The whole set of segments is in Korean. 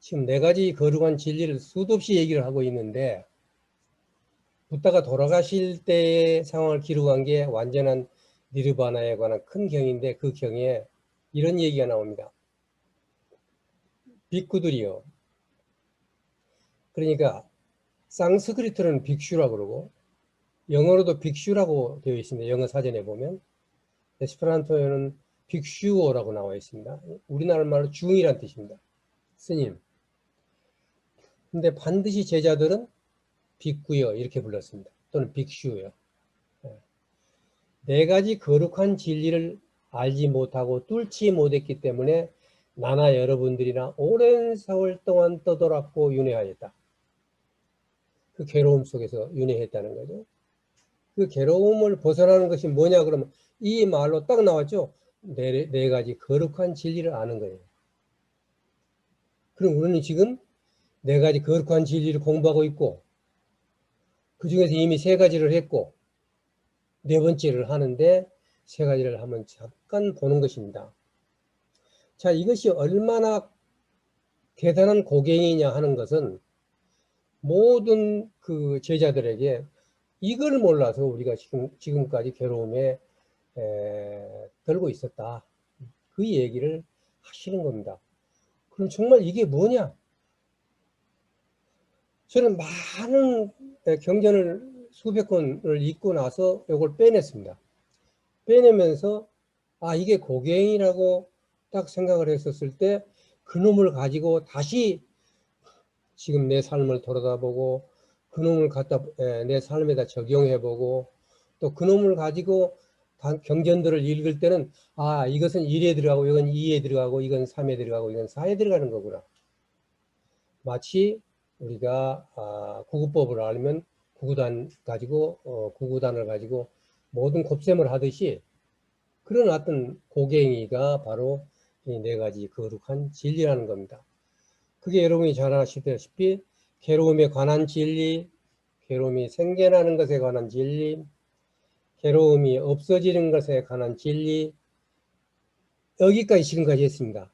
지금 네 가지 거룩한 진리를 수도 없이 얘기를 하고 있는데 붓다가 돌아가실 때의 상황을 기록한 게 완전한 니르바나에 관한 큰 경인데 그 경에 이런 얘기가 나옵니다. 빅구들이요. 그러니까 상스크리트로는 빅슈라고 그러고 영어로도 빅슈라고 되어 있습니다. 영어 사전에 보면. 에스페란토에는 빅슈어라고 나와 있습니다. 우리나라 말로 중이란 뜻입니다. 스님. 근데 반드시 제자들은 빅구요 이렇게 불렀습니다. 또는 빅슈요. 네 가지 거룩한 진리를 알지 못하고 뚫지 못했기 때문에 나나 여러분들이나 오랜 세월 동안 떠돌았고 윤회하였다. 그 괴로움 속에서 윤회했다는 거죠. 그 괴로움을 벗어나는 것이 뭐냐 그러면 이 말로 딱 나왔죠. 네 가지 거룩한 진리를 아는 거예요. 그럼 우리는 지금 네 가지 거룩한 진리를 공부하고 있고 그 중에서 이미 세 가지를 했고 네 번째를 하는데 세 가지를 한번 잠깐 보는 것입니다. 자, 이것이 얼마나 대단한 고갱이냐 하는 것은 모든 그 제자들에게 이걸 몰라서 우리가 지금까지 괴로움에 들고 있었다. 그 얘기를 하시는 겁니다. 그럼 정말 이게 뭐냐? 저는 많은 경전을 수백 권을 읽고 나서 이걸 빼냈습니다. 빼내면서 아 이게 고갱이라고 딱 생각을 했었을 때 그놈을 가지고 다시 지금 내 삶을 돌아다보고 그놈을 갖다 내 삶에다 적용해보고 또 그놈을 가지고 경전들을 읽을 때는 아 이것은 1에 들어가고 이건 2에 들어가고 이건 3에 들어가고 이건 4에 들어가는 거구나. 마치 우리가 구구법을 알면 구구단을 가지고 모든 곱셈을 하듯이 그런 어떤 고갱이가 바로 이 네 가지 거룩한 진리라는 겁니다. 그게 여러분이 잘 아시다시피 괴로움에 관한 진리, 괴로움이 생겨나는 것에 관한 진리, 괴로움이 없어지는 것에 관한 진리, 여기까지 지금까지 했습니다.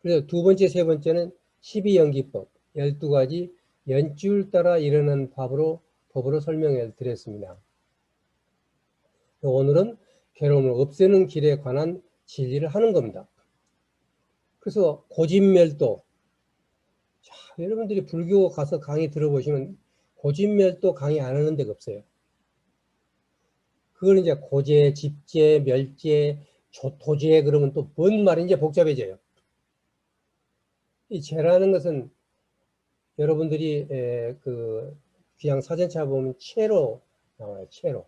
그래서 두 번째, 세 번째는 12연기법, 12가지 연줄 따라 이르는 법으로 설명해 드렸습니다. 오늘은 괴로움을 없애는 길에 관한 진리를 하는 겁니다. 그래서 고진멸도, 자, 여러분들이 불교 가서 강의 들어보시면 고진멸도 강의 안 하는 데가 없어요. 그걸 이제 고제, 집제, 멸제, 조토제 그러면 또 뭔 말인지 복잡해져요. 이 제라는 것은 여러분들이 그 귀양 사전차 보면 채로 나와요. 채로.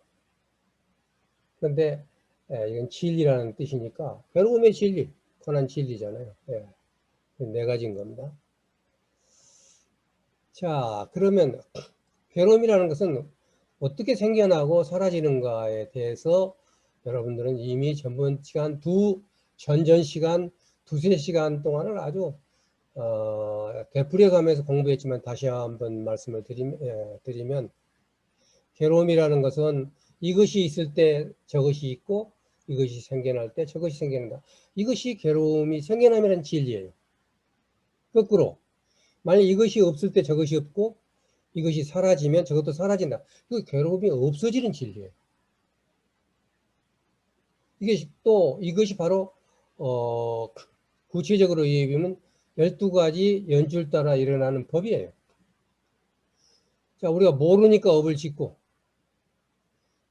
그런데 이건 진리라는 뜻이니까 괴로움의 진리, 고난 진리잖아요. 네 가지인 겁니다. 자, 그러면 괴로움이라는 것은 어떻게 생겨나고 사라지는가에 대해서 여러분들은 이미 전번 시간 전전 시간 두세 시간 동안을 아주 되풀이가면서 공부했지만 다시 한번 말씀을 드리면 괴로움이라는 것은 이것이 있을 때 저것이 있고 이것이 생겨날 때 저것이 생겨난다. 이것이 괴로움이 생겨남이라는 진리예요. 거꾸로 만약 이것이 없을 때 저것이 없고 이것이 사라지면 저것도 사라진다. 그 괴로움이 없어지는 진리예요. 이것이 바로 구체적으로 얘기하면 12가지 연줄 따라 일어나는 법이에요. 자, 우리가 모르니까 업을 짓고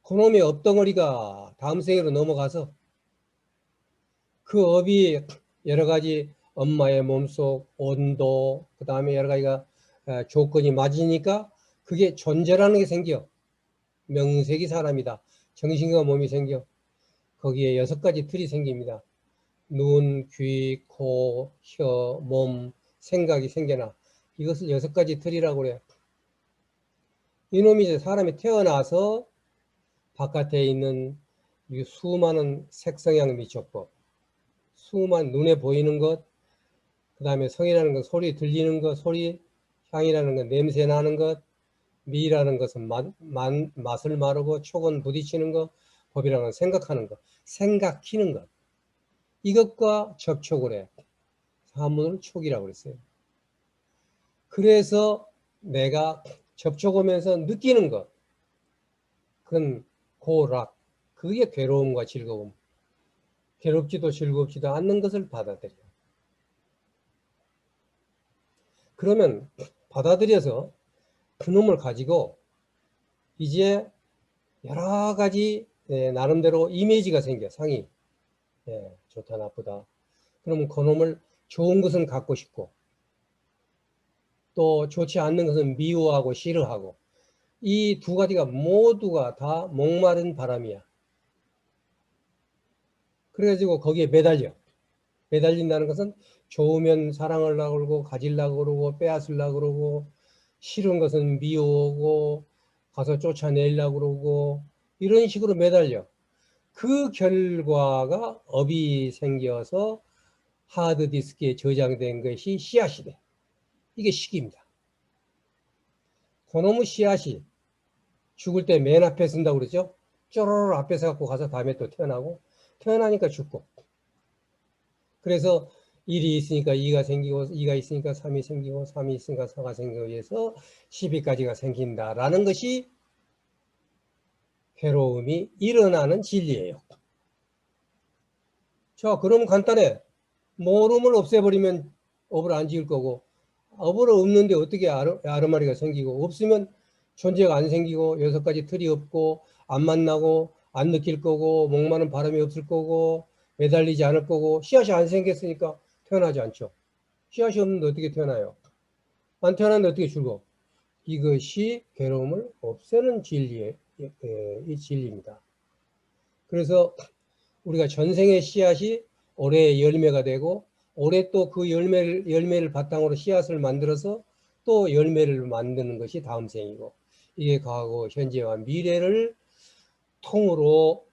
그놈의 업덩어리가 다음 생애로 넘어가서 그 업이 여러 가지 엄마의 몸속 온도 그 다음에 여러 가지가 조건이 맞으니까 그게 존재라는 게 생겨. 명색이 사람이다. 정신과 몸이 생겨. 거기에 6가지 틀이 생깁니다. 눈, 귀, 코, 혀, 몸, 생각이 생겨나. 이것을 6가지 틀이라고 그래요. 이놈이 이제 사람이 태어나서 바깥에 있는 이 수많은 색성향 미촉법, 수많은 눈에 보이는 것, 그 다음에 성이라는 건 소리 들리는 것, 소리, 향이라는 건 냄새 나는 것, 미라는 것은 맛을 마르고 촉은 부딪히는 것, 법이라는 건 생각하는 것, 생각히는 것. 이것과 접촉을 해. 사문을 촉이라고 그랬어요. 그래서 내가 접촉하면서 느끼는 것, 그건 고락, 그게 괴로움과 즐거움. 괴롭지도 즐겁지도 않는 것을 받아들여. 그러면 받아들여서 그놈을 가지고 이제 여러 가지 나름대로 이미지가 생겨. 상이 좋다 나쁘다. 그러면 그놈을 좋은 것은 갖고 싶고 또 좋지 않는 것은 미워하고 싫어하고, 이 두 가지가 모두가 다 목마른 바람이야. 그래가지고 거기에 매달린다는 것은 좋으면 사랑하려고 그러고 가지려고 그러고 빼앗으려고 그러고, 싫은 것은 미워하고 가서 쫓아내려고 그러고, 이런 식으로 매달려. 그 결과가 업이 생겨서 하드디스크에 저장된 것이 씨앗이 돼. 이게 식입니다. 그놈의 씨앗이 죽을 때 맨 앞에 쓴다고 그러죠. 쪼로로 앞에서 갖고 가서 다음에 또 태어나고, 태어나니까 죽고. 그래서 1이 있으니까 2가 생기고, 2가 있으니까 3이 생기고, 3이 있으니까 4가 생기고 해서 12까지가 생긴다라는 것이 괴로움이 일어나는 진리예요. 자, 그럼 간단해. 모름을 없애버리면 업을 안 지을 거고, 업을 없는데 어떻게 아르마리가 생기고, 없으면 존재가 안 생기고, 6가지 틀이 없고, 안 만나고, 안 느낄 거고, 목마른 바람이 없을 거고, 매달리지 않을 거고, 씨앗이 안 생겼으니까 태어나지 않죠. 씨앗이 없는데 어떻게 태어나요? 안 태어났는데 어떻게 죽어? 이것이 괴로움을 없애는 진리의 이 진리입니다. 그래서 우리가 전생의 씨앗이 올해 열매가 되고, 올해 또 그 열매를 바탕으로 씨앗을 만들어서 또 열매를 만드는 것이 다음 생이고, 이게 과거, 현재와 미래를 통으로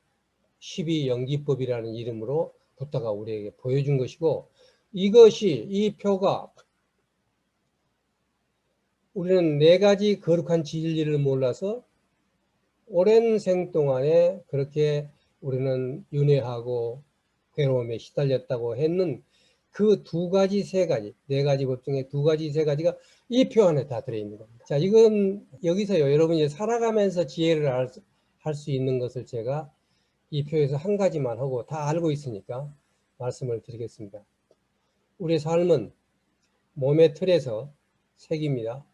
12연기법이라는 이름으로 부다가 우리에게 보여준 것이고, 이것이, 이 표가, 우리는 4가지 거룩한 진리를 몰라서 오랜 생 동안에 그렇게 우리는 윤회하고 괴로움에 시달렸다고 했는 그 2가지, 3가지, 4가지 법 중에 2가지, 3가지가 이 표 안에 다 들어있는 겁니다. 자, 이건 여기서요, 여러분이 살아가면서 지혜를 할 수 있는 것을 제가 이 표에서 한 가지만 하고 다 알고 있으니까 말씀을 드리겠습니다. 우리의 삶은 몸의 틀에서 색입니다.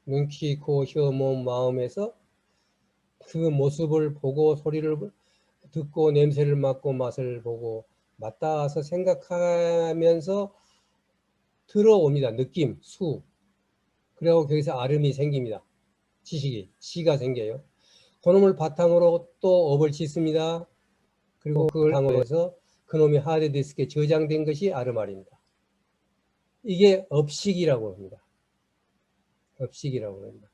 눈, 귀, 코, 혀, 몸, 마음에서 그 모습을 보고 소리를 듣고 냄새를 맡고 맛을 보고 맞닿아서 생각하면서 들어옵니다. 느낌, 수. 그리고 거기서 아름이 생깁니다. 지식이, 지가 생겨요. 그놈을 바탕으로 또 업을 짓습니다. 그리고 그걸 바탕으로 해서 그놈이 하드디스크에 저장된 것이 아르말입니다. 이게 업식이라고 합니다. 업식이라고 합니다.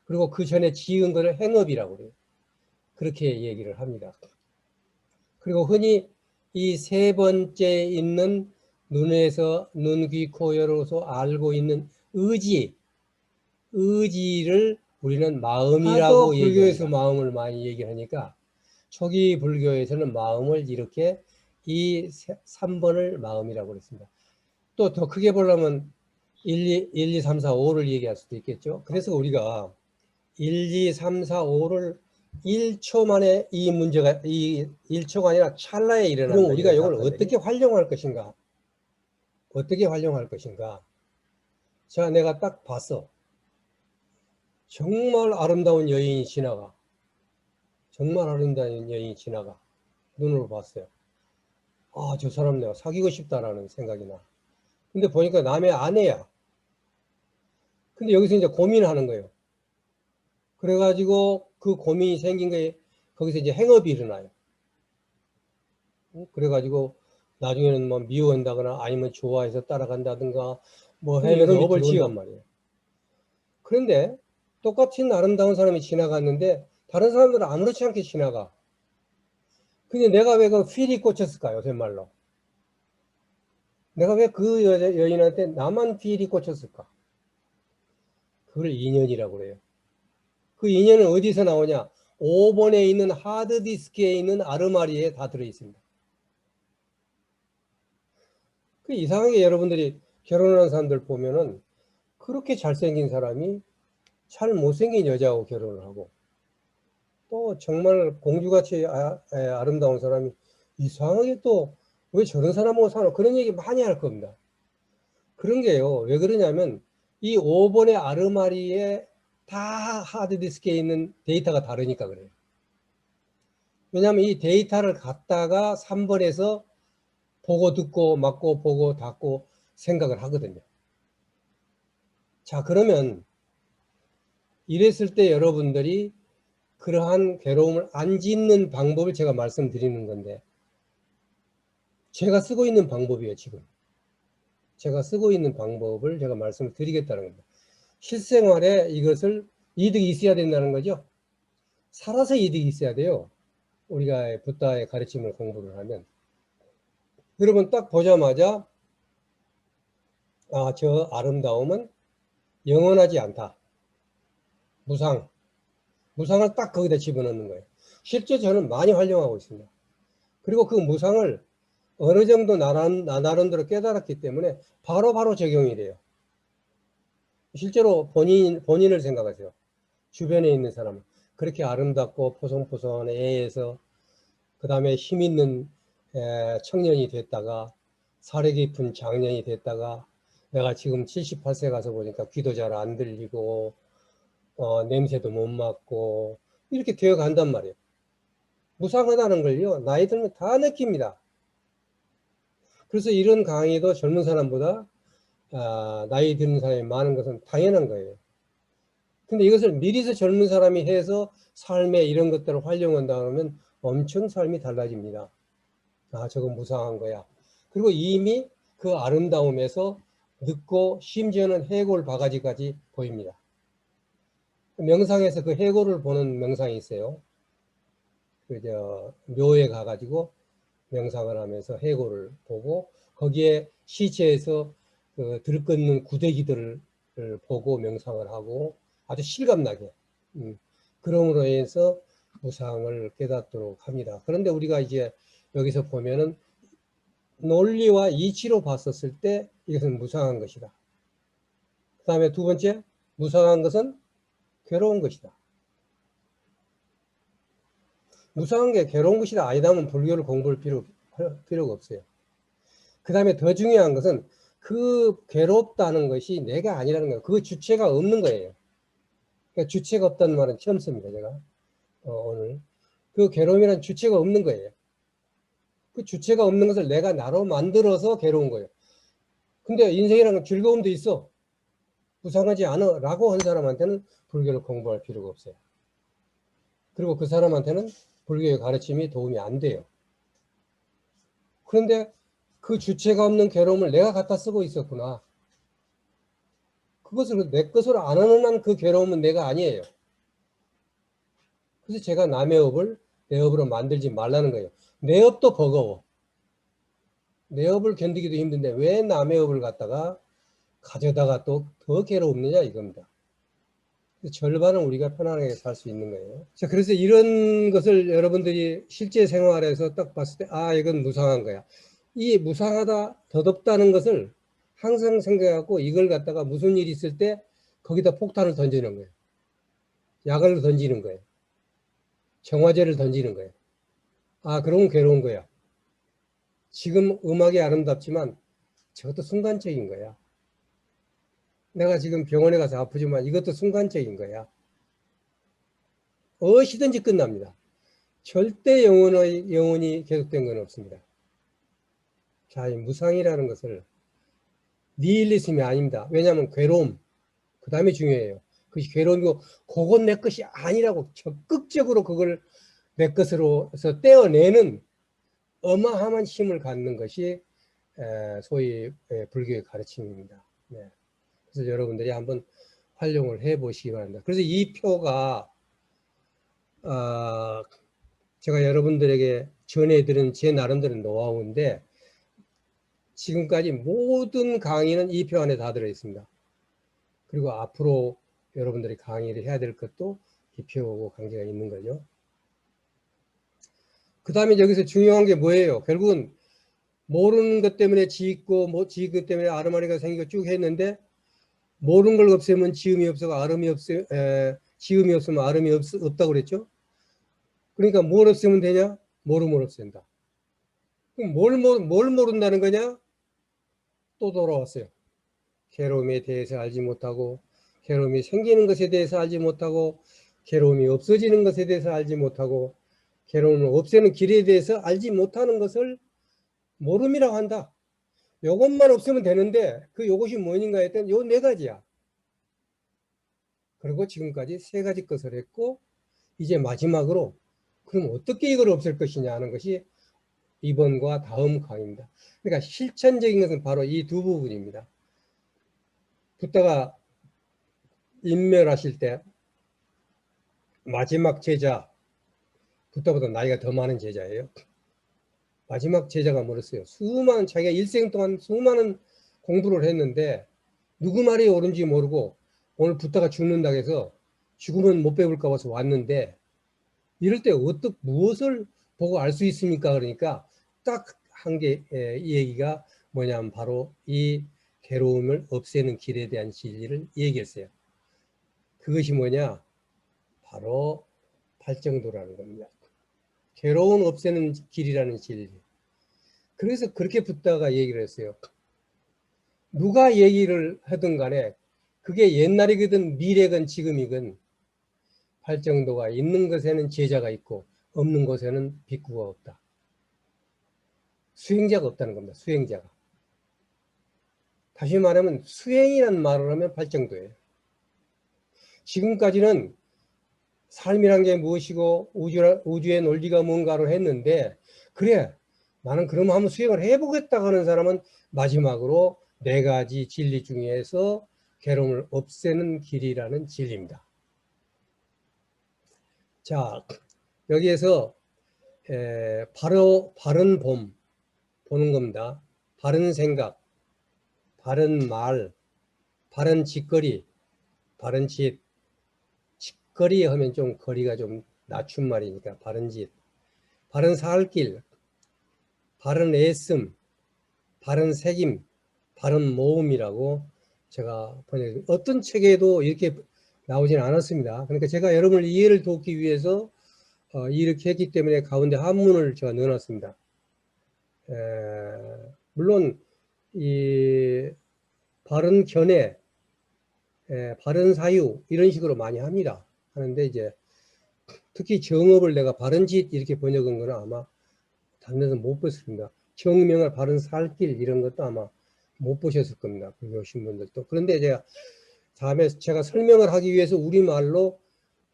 그리고 그 전에 지은 것을 행업이라고 해요. 그렇게 얘기를 합니다. 그리고 흔히 이 3번째 있는 눈에서 눈, 귀, 코, 혀로서 알고 있는 의지를 우리는 마음이라고 얘기합니다. 불교에서 마음을 많이 얘기하니까 초기 불교에서는 마음을 이렇게 이 3번을 마음이라고 그랬습니다. 또 더 크게 보려면 1, 2, 3, 4, 5를 얘기할 수도 있겠죠. 그래서 우리가 1, 2, 3, 4, 5를 1초 만에 이 문제가, 이 1초가 아니라 찰나에 일어난다. 그럼 우리가 이걸 어떻게 활용할 것인가? 어떻게 활용할 것인가? 자, 내가 딱 봤어. 정말 아름다운 여인이 지나가. 정말 아름다운 여인이 지나가. 눈으로 봤어요. 아, 저 사람 내가 사귀고 싶다라는 생각이 나. 근데 보니까 남의 아내야. 근데 여기서 이제 고민하는 거예요. 그래가지고 그 고민이 생긴 거에 거기서 이제 행업이 일어나요. 그래가지고 나중에는 뭐 미워한다거나 아니면 좋아해서 따라간다든가 뭐 해서 업을 지은단 말이에요. 그런데 똑같은 아름다운 사람이 지나갔는데 다른 사람들은 아무렇지 않게 지나가. 근데 내가 왜 그 필이 꽂혔을까요? 요새말로. 내가 왜 그 여인한테 나만 필이 꽂혔을까? 그걸 인연이라고 그래요. 그 인연은 어디서 나오냐? 5번에 있는 하드디스크에 있는 아르마리에 다 들어있습니다. 그 이상하게 여러분들이 결혼한 사람들 보면은 그렇게 잘생긴 사람이 잘 못생긴 여자하고 결혼을 하고, 또 정말 공주같이 아름다운 사람이 이상하게 또 왜 저런 사람하고 사나, 그런 얘기 많이 할 겁니다. 그런 게요. 왜 그러냐면 이 5번의 아르마리에 다 하드디스크에 있는 데이터가 다르니까 그래요. 왜냐하면 이 데이터를 갖다가 3번에서 보고 듣고 맞고 보고 닫고 생각을 하거든요. 자, 그러면 이랬을 때 여러분들이 그러한 괴로움을 안 짓는 방법을 제가 말씀드리는 건데, 제가 쓰고 있는 방법이에요. 지금 제가 쓰고 있는 방법을 제가 말씀을 드리겠다는 겁니다. 실생활에 이것을 이득이 있어야 된다는 거죠. 살아서 이득이 있어야 돼요. 우리가 부다의 가르침을 공부를 하면. 여러분 딱 보자마자 저 아름다움은 영원하지 않다. 무상을 딱 거기다 집어넣는 거예요. 실제 저는 많이 활용하고 있습니다. 그리고 그 무상을 어느 정도 나름대로 깨달았기 때문에 바로 적용이 돼요. 실제로 본인을 생각하세요. 주변에 있는 사람은 그렇게 아름답고 포송포송한 애에서 그 다음에 힘 있는 청년이 됐다가 사려 깊은 장년이 됐다가 내가 지금 78세 가서 보니까 귀도 잘 안 들리고 냄새도 못 맡고 이렇게 되어 간단 말이에요. 무상하다는 걸요 나이 들면 다 느낍니다. 그래서 이런 강의도 젊은 사람보다 나이 드는 사람이 많은 것은 당연한 거예요. 근데 이것을 미리서 젊은 사람이 해서 삶에 이런 것들을 활용한다 그러면 엄청 삶이 달라집니다. 저건 무상한 거야. 그리고 이미 그 아름다움에서 늦고 심지어는 해골 바가지까지 보입니다. 명상에서 그 해골을 보는 명상이 있어요. 묘에 가가지고 명상을 하면서 해골을 보고 거기에 시체에서 그 들끓는 구데기들을 보고 명상을 하고 아주 실감나게 그럼으로 해서 무상을 깨닫도록 합니다. 그런데 우리가 이제 여기서 보면은 논리와 이치로 봤었을 때 이것은 무상한 것이다. 그 다음에 두 번째, 무상한 것은 괴로운 것이다. 무상한 게 괴로운 것이다 아니다면 불교를 공부할 필요가 없어요. 그 다음에 더 중요한 것은 그 괴롭다는 것이 내가 아니라는 거예요. 그 주체가 없는 거예요. 그러니까 주체가 없다는 말은 처음 씁니다. 제가 오늘 그 괴로움이란 주체가 없는 거예요. 그 주체가 없는 것을 내가 나로 만들어서 괴로운 거예요. 근데 인생이라는 즐거움도 있어. 무상하지 않아 라고 한 사람한테는 불교를 공부할 필요가 없어요. 그리고 그 사람한테는 불교의 가르침이 도움이 안 돼요. 그런데 그 주체가 없는 괴로움을 내가 갖다 쓰고 있었구나. 그것을 내 것으로 안 하는 한 그 괴로움은 내가 아니에요. 그래서 제가 남의 업을 내 업으로 만들지 말라는 거예요. 내 업도 버거워. 내 업을 견디기도 힘든데 왜 남의 업을 갖다가 가져다가 또 더 괴롭느냐 이겁니다. 절반은 우리가 편안하게 살 수 있는 거예요. 자, 그래서 이런 것을 여러분들이 실제 생활에서 딱 봤을 때 이건 무상한 거야. 이 무상하다, 덧없다는 것을 항상 생각하고 이걸 갖다가 무슨 일이 있을 때 거기다 폭탄을 던지는 거예요. 약을 던지는 거예요. 정화제를 던지는 거예요. 그러면 괴로운 거야. 지금 음악이 아름답지만 저것도 순간적인 거야. 내가 지금 병원에 가서 아프지만 이것도 순간적인 거야. 무엇이든지 끝납니다. 절대 영원히 계속된 건 없습니다. 자, 이 무상이라는 것을 니힐리즘이 아닙니다. 왜냐하면 괴로움, 그 다음에 중요해요. 그것이 괴로움이고 그건 내 것이 아니라고 적극적으로 그걸 내 것으로서 떼어내는 어마어마한 힘을 갖는 것이 소위 불교의 가르침입니다. 네. 그래서 여러분들이 한번 활용을 해 보시기 바랍니다. 그래서 이 표가 제가 여러분들에게 전해드린 제 나름대로 노하우인데 지금까지 모든 강의는 이 표 안에 다 들어있습니다. 그리고 앞으로 여러분들이 강의를 해야 될 것도 이 표고 관계가 있는 거죠. 그 다음에 여기서 중요한 게 뭐예요? 결국은 모르는 것 때문에 지있고 지그 때문에 아르마리가 생기고 쭉 했는데 모르는 걸 없애면 지음이 없어가 지음이 없으면 아름이 없다고 그랬죠. 그러니까 뭘 없애면 되냐? 모름을 없앤다. 그럼 뭘 모른다는 거냐? 또 돌아왔어요. 괴로움에 대해서 알지 못하고, 괴로움이 생기는 것에 대해서 알지 못하고, 괴로움이 없어지는 것에 대해서 알지 못하고, 괴로움을 없애는 길에 대해서 알지 못하는 것을 모름이라고 한다. 요것만 없으면 되는데 그 요것이 뭐인가 했더니 요 네 가지야. 그리고 지금까지 세 가지 것을 했고, 이제 마지막으로 그럼 어떻게 이걸 없앨 것이냐 하는 것이 이번과 다음 강의입니다. 그러니까 실천적인 것은 바로 이 두 부분입니다. 붓다가 인멸하실 때 마지막 제자, 붓다보다 나이가 더 많은 제자예요. 마지막 제자가 뭐랬어요? 자기가 일생 동안 수많은 공부를 했는데 누구 말이 옳은지 모르고 오늘 붓다가 죽는다고 해서 죽으면 못 배울까 봐서 왔는데, 이럴 때 무엇을 보고 알 수 있습니까? 그러니까 딱 한 게, 이 얘기가 뭐냐면 바로 이 괴로움을 없애는 길에 대한 진리를 얘기했어요. 그것이 뭐냐? 바로 발정도라는 겁니다. 괴로움 없애는 길이라는 진리. 그래서 그렇게 붓다가 얘기를 했어요. 누가 얘기를 하든 간에 그게 옛날이거든 미래건 지금이건 발정도가 있는 것에는 제자가 있고 없는 것에는 빗구가 없다. 수행자가 없다는 겁니다. 수행자가. 다시 말하면 수행이라는 말을 하면 발정도예요. 지금까지는 삶이란 게 무엇이고 우주의 논리가 뭔가로 했는데, 그래 나는 그럼 한번 수행을 해보겠다 하는 사람은 마지막으로 네 가지 진리 중에서 괴로움을 없애는 길이라는 진리입니다. 자, 여기에서 바로 바른 봄 보는 겁니다. 바른 생각, 바른 말, 바른 짓거리, 바른 짓. 짓거리 하면 좀 거리가 좀 낮춘 말이니까 바른 짓, 바른 살길, 바른 애씀, 바른 새김, 바른 모음이라고 제가 어떤 책에도 이렇게 나오진 않았습니다. 그러니까 제가 여러분을 이해를 돕기 위해서 이렇게 했기 때문에 가운데 한문을 제가 넣어놨습니다. 물론 이 바른 견해, 바른 사유 이런 식으로 많이 합니다. 하는데 이제 특히 정업을 내가 바른 짓 이렇게 번역한 거는 아마 다른 데서 못 봤습니다. 정명을 바른 살길 이런 것도 아마 못 보셨을 겁니다. 거기 오신 분들도. 그런데 다음에 제가 설명을 하기 위해서 우리말로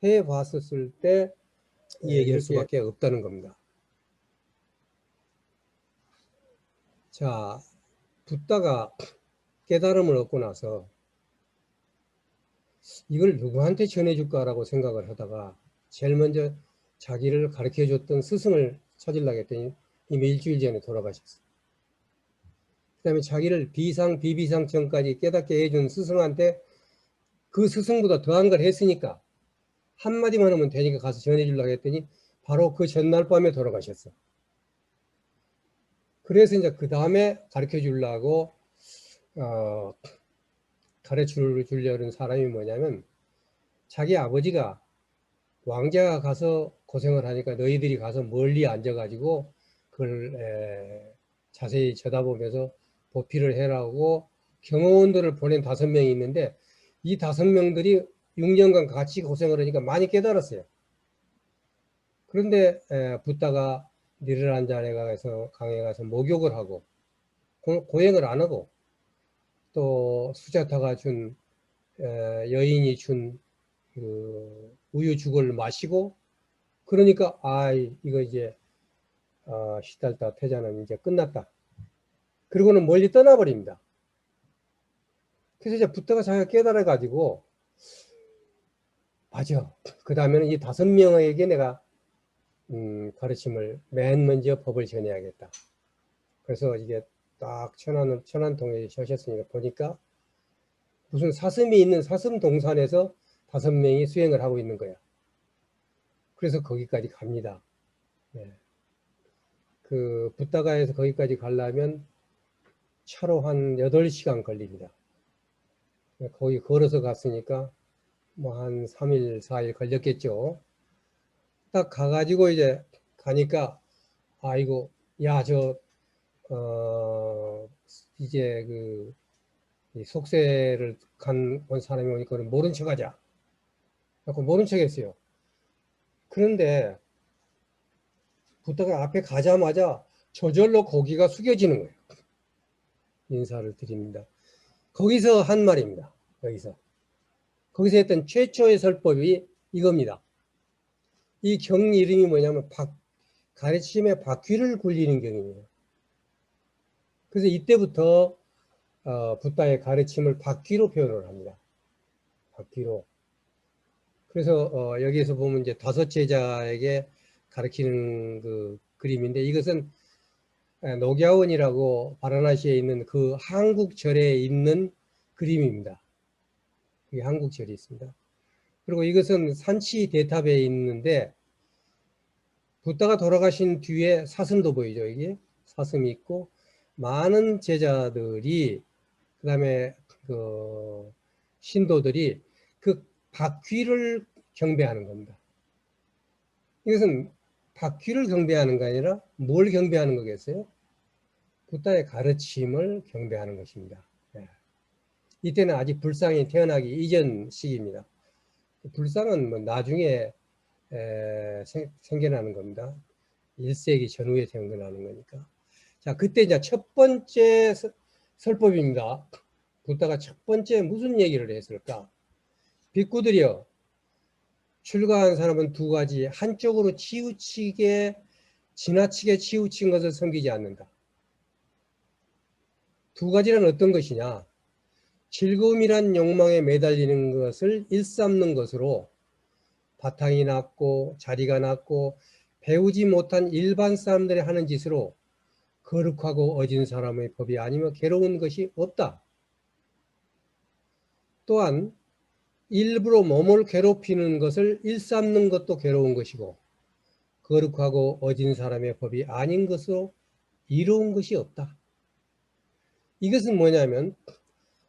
해 봤었을 때 이 얘기할 수밖에 없다는 겁니다. 자, 붓다가 깨달음을 얻고 나서 이걸 누구한테 전해줄까라고 생각을 하다가 제일 먼저 자기를 가르쳐 줬던 스승을 찾으려고 했더니 이미 일주일 전에 돌아가셨어요. 그 다음에 자기를 비비상 전까지 깨닫게 해준 스승한테 그 스승보다 더한 걸 했으니까 한마디만 하면 되니까 가서 전해주려고 했더니 바로 그 전날 밤에 돌아가셨어. 그래서 이제 그 다음에 가르쳐 주려고 가르쳐 주려는 사람이 뭐냐면, 자기 아버지가 왕자가 가서 고생을 하니까 너희들이 가서 멀리 앉아가지고 그걸 자세히 쳐다보면서 보필을 해라고 경호원들을 보낸 5명이 있는데, 이 5명들이 6년간 같이 고생을 하니까 많이 깨달았어요. 그런데 붓다가 니르란잔에 가서 강에 가서 목욕을 하고 고행을 안 하고 또 수자타가 준 여인이 준 그 우유죽을 마시고, 그러니까 이거 이제 시달다 태자는 이제 끝났다. 그리고는 멀리 떠나버립니다. 그래서 이제 붓다가 자기가 깨달아 가지고, 맞아, 그 다음에는 이 5명에게 내가 가르침을 맨 먼저 법을 전해야겠다. 그래서 이게 딱 천안동에 서셨으니까 보니까 무슨 사슴이 있는 사슴 동산에서 5명이 수행을 하고 있는 거야. 그래서 거기까지 갑니다. 네. 그 붓다가에서 거기까지 가려면 차로 한 8시간 걸립니다. 거기 걸어서 갔으니까 뭐 한 3일, 4일 걸렸겠죠. 딱 가가지고 이제 가니까, 아이고, 야, 이제 이 속세를 온 사람이 오니까 모른 척 하자. 그래서 모른 척 했어요. 그런데 부다가 앞에 가자마자 저절로 고개가 숙여지는 거예요. 인사를 드립니다. 거기서 한 말입니다. 거기서 했던 최초의 설법이 이겁니다. 이 경 이름이 뭐냐면 가르침의 바퀴를 굴리는 경이에요. 그래서 이때부터 붓다의 가르침을 바퀴로 표현을 합니다. 바퀴로. 그래서 여기에서 보면 이제 5제자에게 가르치는 그 그림인데, 이것은 녹야원이라고 바라나시에 있는 그 한국절에 있는 그림입니다. 여기 한국절이 있습니다. 그리고 이것은 산치 대탑에 있는데, 붓다가 돌아가신 뒤에 사슴도 보이죠. 이게 사슴이 있고 많은 제자들이, 그 다음에 그 신도들이 그 바퀴를 경배하는 겁니다. 이것은 바퀴를 경배하는 게 아니라 뭘 경배하는 거겠어요? 붓다의 가르침을 경배하는 것입니다. 이때는 아직 불상이 태어나기 이전 시기입니다. 불상은 뭐 나중에 생겨나는 겁니다. 1세기 전후에 생겨나는 거니까. 자, 그때 이제 첫 번째 설법입니다. 붓다가 첫 번째 무슨 얘기를 했을까? 빅구들이여, 출가한 사람은 두 가지, 한쪽으로 지나치게 치우친 것을 섬기지 않는다. 두 가지는 어떤 것이냐? 즐거움이란 욕망에 매달리는 것을 일삼는 것으로 바탕이 낮고 자리가 낮고 배우지 못한 일반 사람들이 하는 짓으로 거룩하고 어진 사람의 법이 아니면 괴로운 것이 없다. 또한 일부러 몸을 괴롭히는 것을 일삼는 것도 괴로운 것이고, 거룩하고 어진 사람의 법이 아닌 것으로 이로운 것이 없다. 이것은 뭐냐면,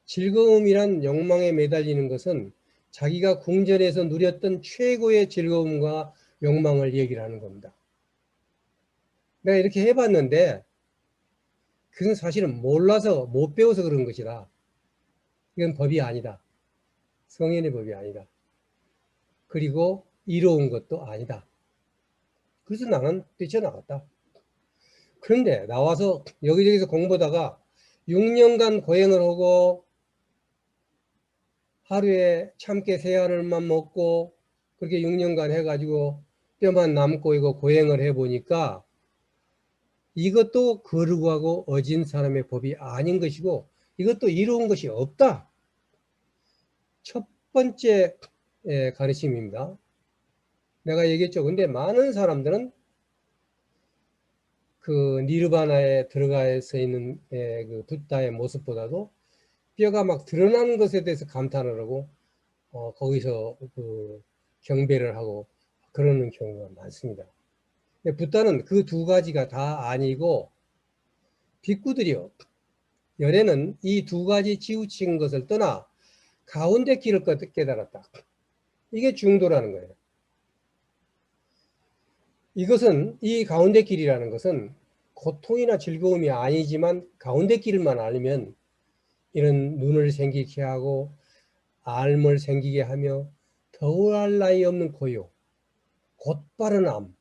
즐거움이란 욕망에 매달리는 것은 자기가 궁전에서 누렸던 최고의 즐거움과 욕망을 얘기를 하는 겁니다. 내가 이렇게 해봤는데 그건 사실은 몰라서 못 배워서 그런 것이다. 이건 법이 아니다. 성인의 법이 아니다. 그리고 이로운 것도 아니다. 그래서 나는 뛰쳐나갔다. 그런데 나와서 여기저기서 공부하다가 6년간 고행을 하고 하루에 참깨 3알을만 먹고 그렇게 6년간 해가지고 뼈만 남고 이거 고행을 해보니까 이것도 거룩하고 어진 사람의 법이 아닌 것이고 이것도 이로운 것이 없다. 첫 번째 가르침입니다. 내가 얘기했죠. 근데 많은 사람들은 그 니르바나에 들어가서 있는 그 붓다의 모습보다도 뼈가 막 드러나는 것에 대해서 감탄을 하고 거기서 그 경배를 하고 그러는 경우가 많습니다. 붓다는 그 두 가지가 다 아니고 빅구들이요. 열에는 이 두 가지 치우친 것을 떠나 가운데 길을 깨달았다. 이게 중도라는 거예요. 이 가운데 길이라는 것은 고통이나 즐거움이 아니지만 가운데 길만 알면 이런 눈을 생기게 하고 알을 생기게 하며 더할 나위 없는 고요, 곧바른 암,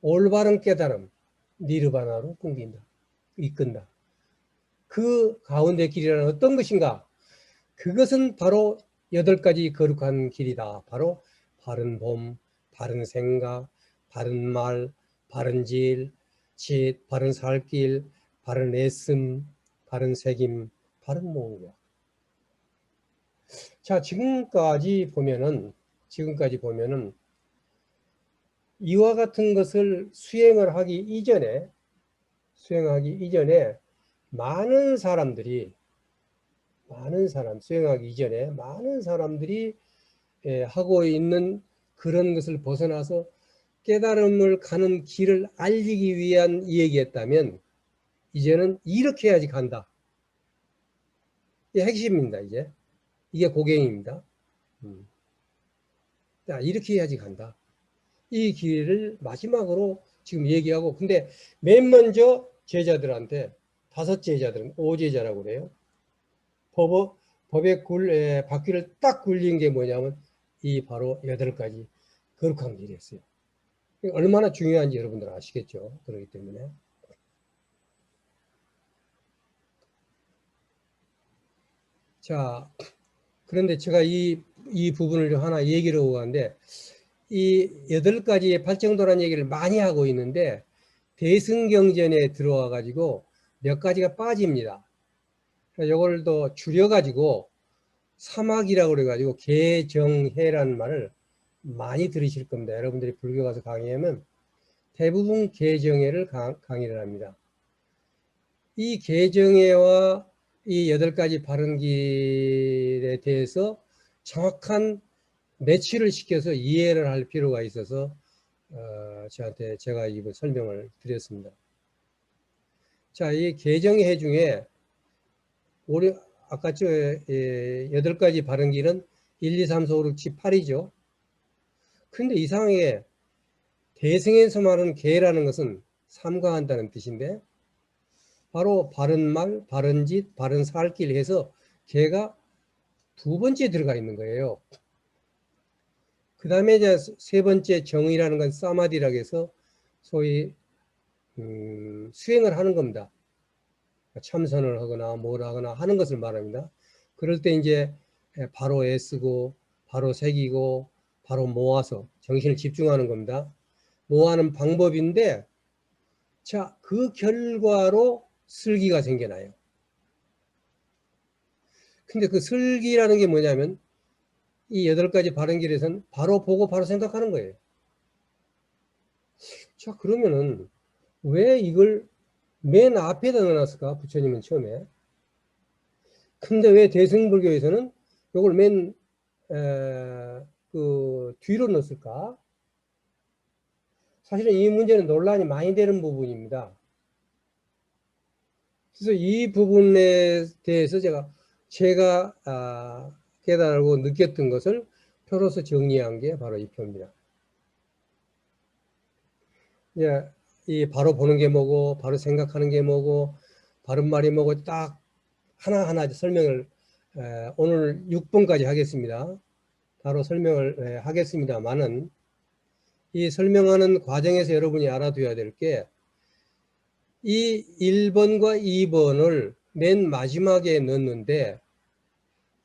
올바른 깨달음, 니르바나로 이끈다. 그 가운데 길이라는 어떤 것인가? 그것은 바로 8가지 거룩한 길이다. 바로 바른 봄, 바른 생각, 바른 말, 바른 바른 살길, 바른 애씀, 바른 새김, 바른 모으고. 자, 지금까지 보면은 이와 같은 것을 수행하기 이전에 많은 사람들이 하고 있는 그런 것을 벗어나서 깨달음을 가는 길을 알리기 위한 얘기였다면 이제는 이렇게 해야지 간다. 이게 핵심입니다. 이제 이게 고갱입니다. 자, 이렇게 해야지 간다. 이 기회를 마지막으로 지금 얘기하고, 근데 맨 먼저 제자들한테, 5제자들은 5제자라고 그래요. 법의 바퀴를 딱 굴린 게 뭐냐면 이 바로 8가지 거룩한 길이었어요. 얼마나 중요한지 여러분들 아시겠죠. 그렇기 때문에. 자, 그런데 제가 이 부분을 하나 얘기를 하고 가는데, 이 8가지의 팔정도라는 얘기를 많이 하고 있는데, 대승경전에 들어와 가지고 몇 가지가 빠집니다. 이걸 더 줄여가지고 사막이라고 그래가지고 개정해라는 말을 많이 들으실 겁니다. 여러분들이 불교 가서 강의하면 대부분 개정해를 강의를 합니다. 이 개정해와 이 8가지 바른 길에 대해서 정확한 매치를 시켜서 이해를 할 필요가 있어서 저한테 제가 이거 설명을 드렸습니다. 자, 이 개정해 중에 우리 아까 저 8가지 바른 길은 1, 2, 3, 4, 5, 6, 7, 8이죠. 그런데 이상하게 대승에서 말하는 개라는 것은 삼가한다는 뜻인데, 바로 바른 말, 바른 짓, 바른 살길 해서 개가 2번째 들어가 있는 거예요. 그 다음에 이제 3번째 정의라는 건 사마디라고 해서 소위 수행을 하는 겁니다. 참선을 하거나 뭘 하거나 하는 것을 말합니다. 그럴 때 이제 바로 애쓰고 바로 새기고 바로 모아서 정신을 집중하는 겁니다. 모아는 방법인데, 자, 그 결과로 슬기가 생겨나요. 근데 그 슬기라는 게 뭐냐면 이 8가지 바른 길에서는 바로 보고 바로 생각하는 거예요. 자, 그러면은 왜 이걸 맨 앞에다 넣어놨을까? 부처님은 처음에. 근데 왜 대승불교에서는 이걸 맨 뒤로 넣었을까? 사실은 이 문제는 논란이 많이 되는 부분입니다. 그래서 이 부분에 대해서 제가 깨달고 느꼈던 것을 표로서 정리한 게 바로 이 표입니다. 예, 이 바로 보는 게 뭐고, 바로 생각하는 게 뭐고, 바른 말이 뭐고, 딱 하나하나 설명을 오늘 6번까지 하겠습니다. 바로 설명을 하겠습니다만은, 이 설명하는 과정에서 여러분이 알아둬야 될 게, 이 1번과 2번을 맨 마지막에 넣는데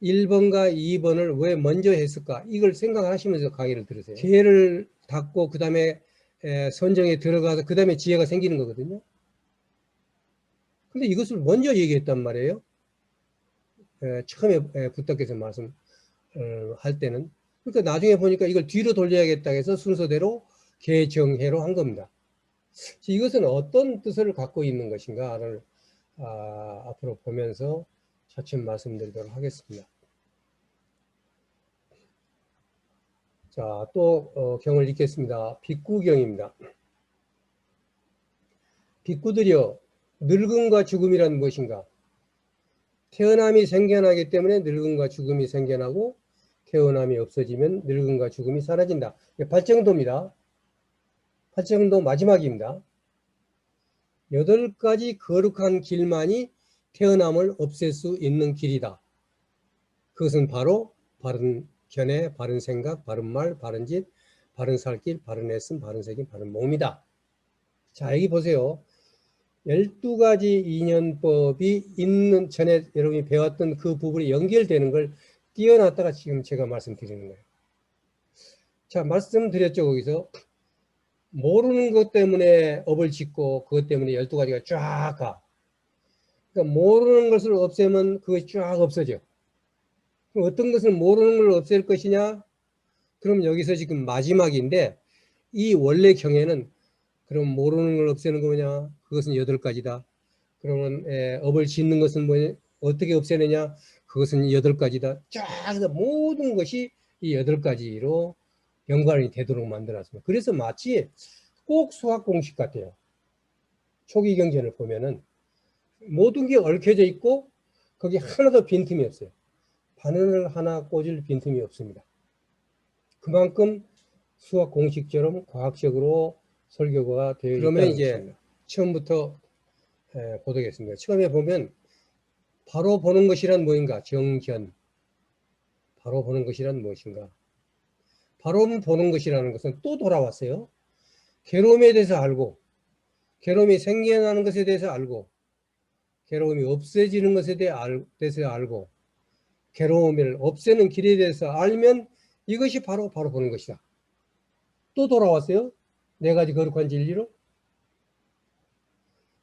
1번과 2번을 왜 먼저 했을까? 이걸 생각하시면서 강의를 들으세요. 기회를 닫고 그 다음에 선정에 들어가서 그 다음에 지혜가 생기는 거거든요. 근데 이것을 먼저 얘기했단 말이에요. 처음에 부탁해서 말씀할 때는. 그러니까 나중에 보니까 이걸 뒤로 돌려야겠다 해서 순서대로 개정해로 한 겁니다. 이것은 어떤 뜻을 갖고 있는 것인가를 앞으로 보면서 차츰 말씀드리도록 하겠습니다. 자, 또 경을 읽겠습니다. 빅구경입니다. 빅구들이여, 늙음과 죽음이란 무엇인가? 태어남이 생겨나기 때문에 늙음과 죽음이 생겨나고, 태어남이 없어지면 늙음과 죽음이 사라진다. 발정도입니다. 발정도 마지막입니다. 8가지 거룩한 길만이 태어남을 없앨 수 있는 길이다. 그것은 바로 바른 견해, 바른 생각, 바른 말, 바른 짓, 바른 살길, 바른 애씀, 바른 새김, 바른 몸이다. 자, 여기 보세요. 12가지 인연법이 있는 전에 여러분이 배웠던 그 부분이 연결되는 걸 띄워놨다가 지금 제가 말씀드리는 거예요. 자, 말씀드렸죠. 거기서 모르는 것 때문에 업을 짓고 그것 때문에 12가지가 쫙 가. 그러니까 모르는 것을 없애면 그것이 쫙 없어져. 그럼 어떤 것을 모르는 걸 없앨 것이냐? 그럼 여기서 지금 마지막인데, 이 원래 경에는 그럼 모르는 걸 없애는 거냐? 그것은 8가지다. 그러면 업을 짓는 것은 뭐냐? 어떻게 없애느냐? 그것은 8가지다. 쫙 모든 것이 이 8가지로 연관이 되도록 만들었습니다. 그래서 마치 꼭 수학 공식 같아요. 초기 경전을 보면은 모든 게 얽혀져 있고 거기 하나도 빈틈이 없어요. 바늘을 하나 꽂을 빈틈이 없습니다. 그만큼 수학 공식처럼 과학적으로 설교가 되어 있다는 것입니다. 그러면 이제 처음부터 보도겠습니다. 처음에 보면 바로 보는 것이란 무엇인가? 정견. 바로 보는 것이란 무엇인가? 바로 보는 것이라는 것은 또 돌아왔어요. 괴로움에 대해서 알고, 괴로움이 생겨나는 것에 대해서 알고, 괴로움이 없어지는 것에 대해서 알고, 괴로움을 없애는 길에 대해서 알면 이것이 바로 보는 것이다. 또 돌아왔어요. 네 가지 거룩한 진리로.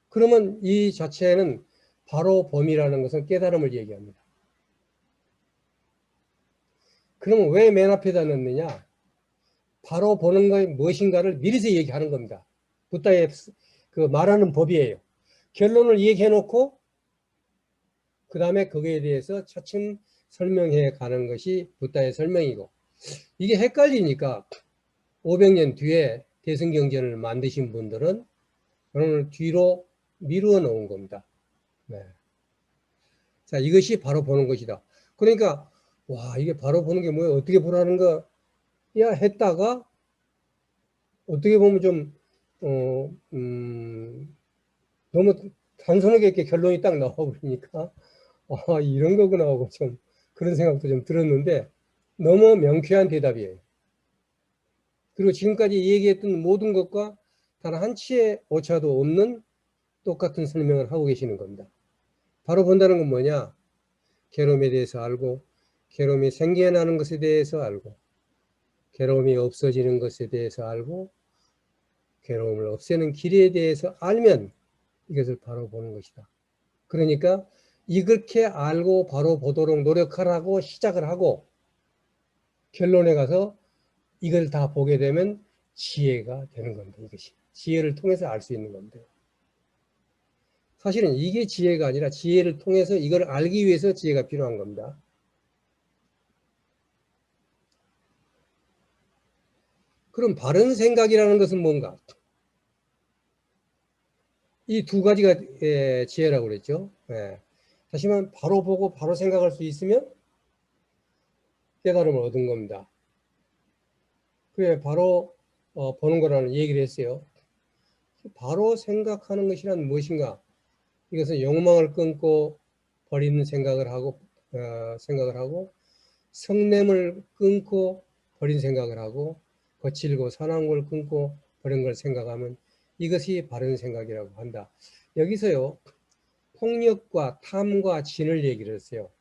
그러면 이 자체는 바로 범이라는 것은 깨달음을 얘기합니다. 그러면 왜 맨 앞에다 넣느냐? 바로 보는 것이 무엇인가를 미리서 얘기하는 겁니다. 붓다의 그 말하는 법이에요. 결론을 얘기해 놓고 그 다음에 거기에 대해서 차츰 설명해 가는 것이 붓다의 설명이고, 이게 헷갈리니까 500년 뒤에 대승경전을 만드신 분들은 오늘 뒤로 미루어 놓은 겁니다. 네. 자, 이것이 바로 보는 것이다. 그러니까 와, 이게 바로 보는 게 뭐야? 어떻게 보라는 거야? 했다가 어떻게 보면 좀 너무 단순하게 이렇게 결론이 딱 나와버리니까 이런 거구나 하고 좀 그런 생각도 좀 들었는데 너무 명쾌한 대답이에요. 그리고 지금까지 얘기했던 모든 것과 단 한 치의 오차도 없는 똑같은 설명을 하고 계시는 겁니다. 바로 본다는 건 뭐냐? 괴로움에 대해서 알고, 괴로움이 생겨나는 것에 대해서 알고, 괴로움이 없어지는 것에 대해서 알고, 괴로움을 없애는 길에 대해서 알면 이것을 바로 보는 것이다. 그러니까 이렇게 알고 바로 보도록 노력하라고 시작을 하고 결론에 가서 이걸 다 보게 되면 지혜가 되는 겁니다. 이것이 지혜를 통해서 알 수 있는 겁니다. 사실은 이게 지혜가 아니라 지혜를 통해서 이걸 알기 위해서 지혜가 필요한 겁니다. 그럼 바른 생각이라는 것은 뭔가? 이 두 가지가 지혜라고 그랬죠. 다시 말하면 바로 보고 바로 생각할 수 있으면 깨달음을 얻은 겁니다. 그래 바로 보는 거라는 얘기를 했어요. 바로 생각하는 것이란 무엇인가? 이것은 욕망을 끊고 버리는 생각을 하고 성냄을 끊고 버린 생각을 하고 거칠고 산한 걸 끊고 버린 걸 생각하면 이것이 바른 생각이라고 한다. 여기서요 폭력과 탐과 진을 얘기를 했어요.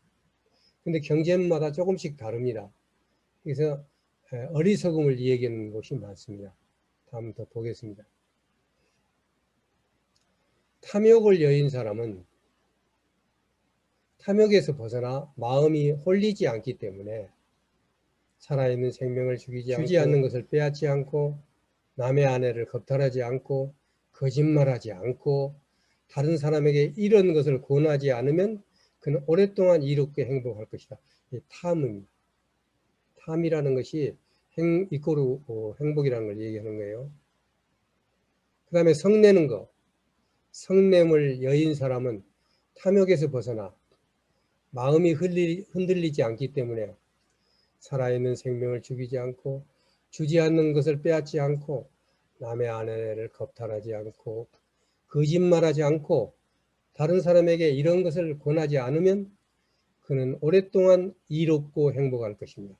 근데 경전마다 조금씩 다릅니다. 그래서 어리석음을 얘기하는 곳이 많습니다. 다음 더 보겠습니다. 탐욕을 여인 사람은 탐욕에서 벗어나 마음이 홀리지 않기 때문에 살아있는 생명을 주지 않는 것을 빼앗지 않고 남의 아내를 겁탈하지 않고 거짓말하지 않고 다른 사람에게 이런 것을 권하지 않으면 그는 오랫동안 이롭게 행복할 것이다. 탐입니다. 탐이라는 것이 이꼬르 행복이라는 걸 얘기하는 거예요. 그 다음에 성내는 거. 성냄을 여인 사람은 탐욕에서 벗어나 마음이 흔들리지 않기 때문에 살아있는 생명을 죽이지 않고 주지 않는 것을 빼앗지 않고 남의 아내를 겁탈하지 않고 거짓말하지 않고 다른 사람에게 이런 것을 권하지 않으면 그는 오랫동안 이롭고 행복할 것입니다.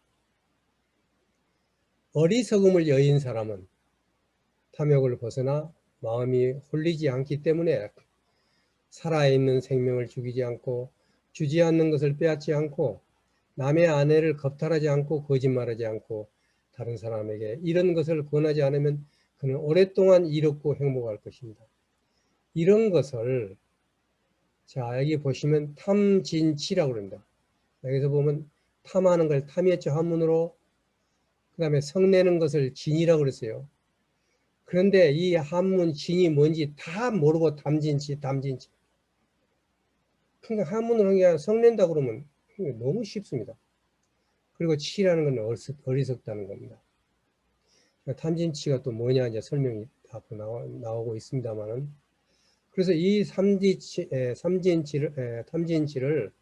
어리석음을 여인 사람은 탐욕을 벗어나 마음이 홀리지 않기 때문에 살아있는 생명을 죽이지 않고 주지 않는 것을 빼앗지 않고 남의 아내를 겁탈하지 않고 거짓말하지 않고 다른 사람에게 이런 것을 권하지 않으면 그는 오랫동안 이롭고 행복할 것입니다. 이런 것을 자 여기 보시면 탐진치라고 그럽니다. 여기서 보면 탐하는 걸 탐했죠 한문으로. 그 다음에 성내는 것을 진이라고 그랬어요. 그런데 이 한문 진이 뭔지 다 모르고 탐진치. 그러니까 한문으로 그냥 성낸다 그러면 너무 쉽습니다. 그리고 치라는 건 어리석다는 겁니다. 탐진치가 또 뭐냐 이제 설명이 앞으로 나오고 있습니다만은 그래서 이 탐진치를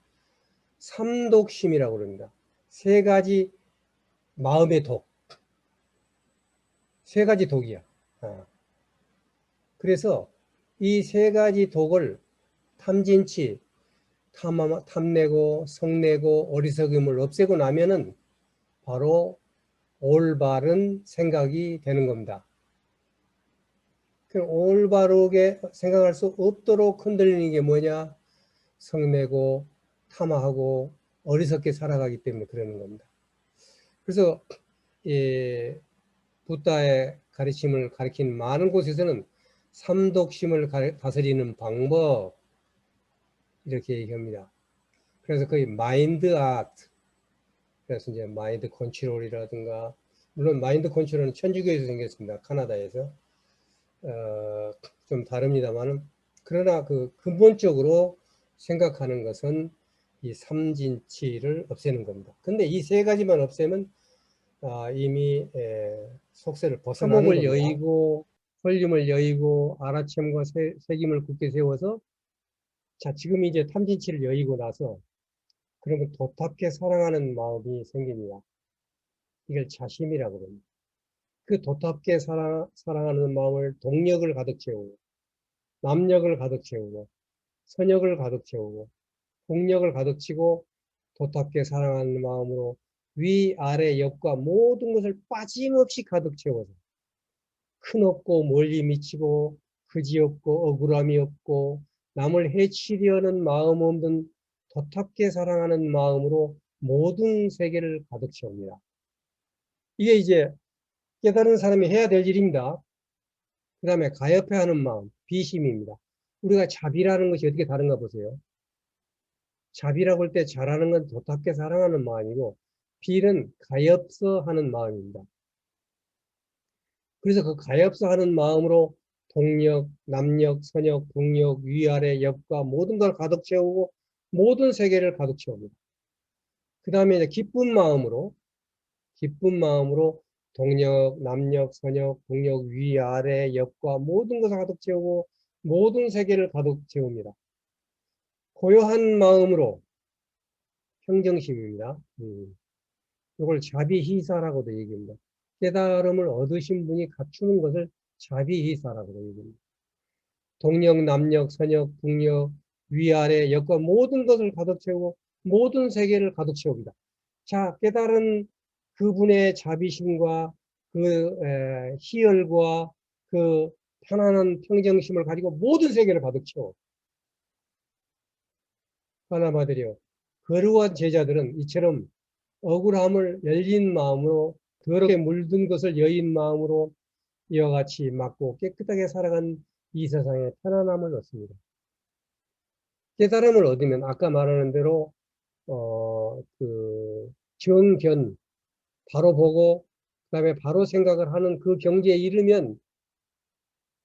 삼독심이라고 그럽니다. 세 가지 마음의 독. 세 가지 독이야. 그래서 이 세 가지 독을 탐진치, 탐내고 성내고 어리석음을 없애고 나면은 바로 올바른 생각이 되는 겁니다. 올바르게 생각할 수 없도록 흔들리는 게 뭐냐? 성내고 탐하고 어리석게 살아가기 때문에 그러는 겁니다. 그래서 부다의 가르침을 가리킨 많은 곳에서는 삼독심을 다스리는 방법 이렇게 얘기합니다. 그래서 거의 마인드 아트, 그래서 이제 마인드 컨트롤이라든가, 물론 마인드 컨트롤은 천주교에서 생겼습니다. 카나다에서. 좀 다릅니다만은, 그러나 그 근본적으로 생각하는 것은 이 삼진치를 없애는 겁니다. 근데 이 세 가지만 없애면 이미 속세를 벗어나는 겁니다. 화목을 여의고 설림을 여의고 알아챔과 새김을 굳게 세워서, 자, 지금 이제 탐진치를 여의고 나서 그러면 도탑게 사랑하는 마음이 생깁니다. 이걸 자심이라고 합니다. 그 도탑게 사랑하는 마음을 동력을 가득 채우고, 남력을 가득 채우고, 선역을 가득 채우고, 공력을 가득 치고, 도탑게 사랑하는 마음으로 위, 아래, 옆과 모든 것을 빠짐없이 가득 채워서 큰 없고 멀리 미치고 그지 없고 억울함이 없고 남을 해치려는 마음 없는 도탑게 사랑하는 마음으로 모든 세계를 가득 채웁니다. 이게 이제 깨달은 사람이 해야 될 일입니다. 그 다음에 가엾해하는 마음, 비심입니다. 우리가 자비라는 것이 어떻게 다른가 보세요. 자비라고 할 때 잘하는 건 도탑게 사랑하는 마음이고, 비는 가엾어 하는 마음입니다. 그래서 그 가엾어 하는 마음으로 동력, 남력, 선역, 동력, 위아래, 옆과 모든 걸 가득 채우고 모든 세계를 가득 채웁니다. 그 다음에 이제 기쁜 마음으로 동력, 남력, 선역, 동력, 위아래, 옆과 모든 것을 가득 채우고 모든 세계를 가득 채웁니다. 고요한 마음으로 평정심입니다. 이걸 자비희사라고도 얘기합니다. 깨달음을 얻으신 분이 갖추는 것을 자비희사라고도 얘기합니다. 동력, 남력, 선역, 북력, 위아래, 옆과 모든 것을 가득 채우고 모든 세계를 가득 채웁니다. 자, 깨달은 그분의 자비심과 그 희열과 그 편안한 평정심을 가지고 모든 세계를 가득 채워. 하나마들이요. 거룩한 제자들은 이처럼 억울함을 열린 마음으로 더럽게 물든 것을 여인 마음으로 이와 같이 막고 깨끗하게 살아간 이 세상에 편안함을 얻습니다. 깨달음을 얻으면 아까 말하는 대로 정견 바로 보고 그다음에 바로 생각을 하는 그 경지에 이르면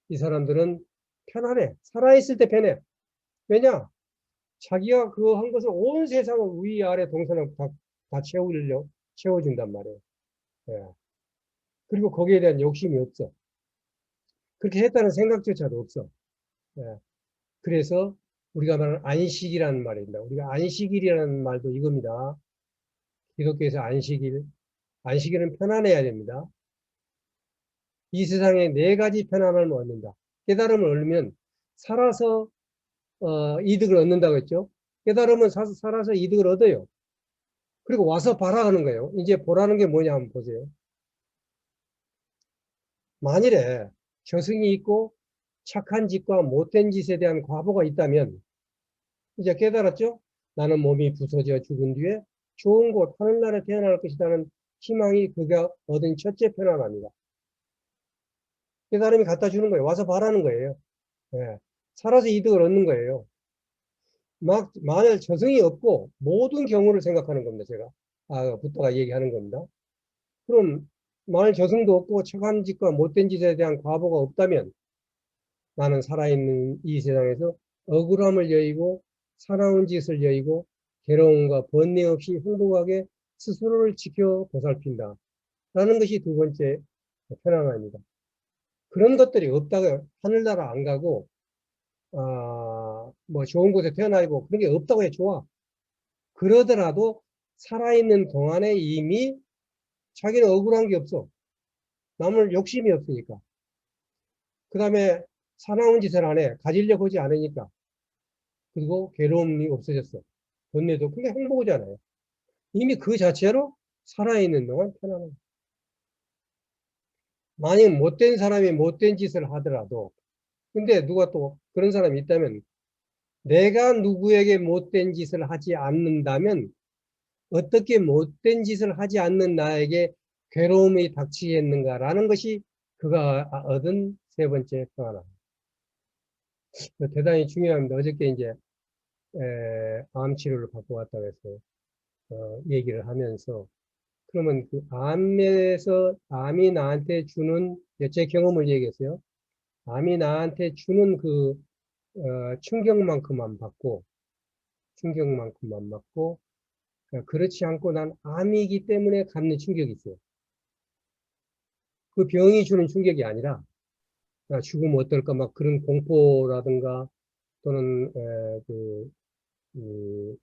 이 사람들은 편안해. 살아있을 때 편해. 왜냐? 자기가 그 한 것을 온 세상을 위아래 동선을 다 채워준단 말이에요. 예. 그리고 거기에 대한 욕심이 없어. 그렇게 했다는 생각조차도 없어. 예. 그래서 우리가 말하는 안식이라는 말입니다. 우리가 안식일이라는 말도 이겁니다. 기독교에서 안식일은 편안해야 됩니다. 이 세상에 네 가지 편안함을 얻는다. 깨달음을 얻으면 살아서 이득을 얻는다고 했죠. 깨달으면 살아서 이득을 얻어요. 그리고 와서 봐라 하는 거예요. 이제 보라는 게 뭐냐 한번 보세요. 만일에 저승이 있고 착한 짓과 못된 짓에 대한 과보가 있다면 이제 깨달았죠? 나는 몸이 부서져 죽은 뒤에 좋은 곳 하늘나라에 태어날 것이라는 희망이 그가 얻은 첫째 편안합니다. 깨달음이 갖다 주는 거예요. 와서 봐라는 거예요. 예. 살아서 이득을 얻는 거예요. 만일 저승이 없고 모든 경우를 생각하는 겁니다. 제가 부터가 얘기하는 겁니다. 그럼 만일 저승도 없고 착한 짓과 못된 짓에 대한 과보가 없다면 나는 살아있는 이 세상에서 억울함을 여의고 사나운 짓을 여의고 괴로움과 번뇌 없이 행복하게 스스로를 지켜 보살핀다 라는 것이 두 번째 편안함입니다. 그런 것들이 없다고 하늘나라 안 가고 뭐 좋은 곳에 태어나고 그런 게 없다고 해 좋아. 그러더라도 살아있는 동안에 이미 자기는 억울한 게 없어. 남을 욕심이 없으니까. 그 다음에 사나운 짓을 안 해. 가지려고 하지 않으니까. 그리고 괴로움이 없어졌어. 본내도 그게 행복이잖아요. 이미 그 자체로 살아있는 동안 편안해. 만약 못된 사람이 못된 짓을 하더라도, 근데 누가 또 그런 사람이 있다면, 내가 누구에게 못된 짓을 하지 않는다면 어떻게 못된 짓을 하지 않는 나에게 괴로움이 닥치겠는가라는 것이 그가 얻은 세 번째 평안함. 대단히 중요합니다. 어저께 이제 암 치료를 받고 왔다고 해서 얘기를 하면서, 그러면 그 암이 나한테 주는, 제 경험을 얘기했어요. 암이 나한테 주는 그 충격만큼만 받고 그렇지 않고 난 암이기 때문에 갖는 충격이 있어요. 그 병이 주는 충격이 아니라 죽으면 어떨까 막 그런 공포라든가 또는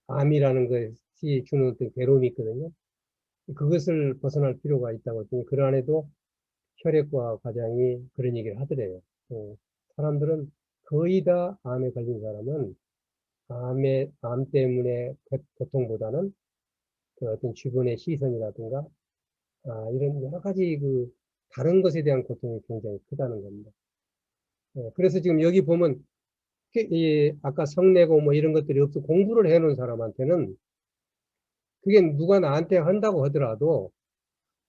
암이라는 것이 주는 어떤 괴로움이 있거든요. 그것을 벗어날 필요가 있다고 했더니 그 안에도 혈액과 과장이 그런 얘기를 하더래요. 사람들은 거의 다 암에 걸린 사람은 암 때문에 고통보다는 그 어떤 주변의 시선이라든가 이런 여러 가지 그 다른 것에 대한 고통이 굉장히 크다는 겁니다. 그래서 지금 여기 보면 아까 성내고 뭐 이런 것들이 없어 공부를 해놓은 사람한테는 그게 누가 나한테 한다고 하더라도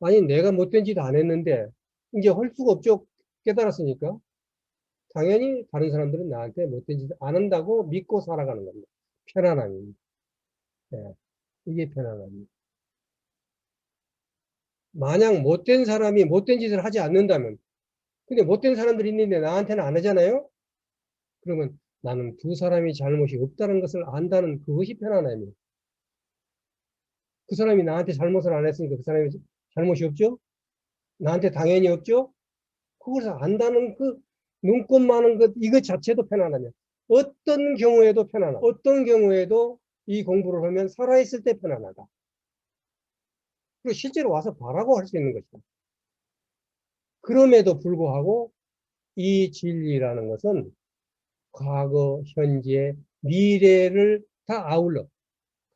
아니 내가 못된 짓 안 했는데 이제 할 수가 없죠. 깨달았으니까 당연히 다른 사람들은 나한테 못된 짓 안 한다고 믿고 살아가는 겁니다. 편안함입니다. 예, 이게 편안함입니다. 만약 못된 사람이 못된 짓을 하지 않는다면, 근데 못된 사람들이 있는데 나한테는 안 하잖아요? 그러면 나는 두 사람이 잘못이 없다는 것을 안다는 그것이 편안함이에요. 그 사람이 나한테 잘못을 안 했으니까 그 사람이 잘못이 없죠? 나한테 당연히 없죠? 그것을 안다는 그 눈꽃 많은 것, 이것 자체도 편안하냐. 어떤 경우에도 편안하다. 어떤 경우에도 이 공부를 하면 살아있을 때 편안하다. 그리고 실제로 와서 봐라고 할 수 있는 것이다. 그럼에도 불구하고 이 진리라는 것은 과거, 현재, 미래를 다 아울러.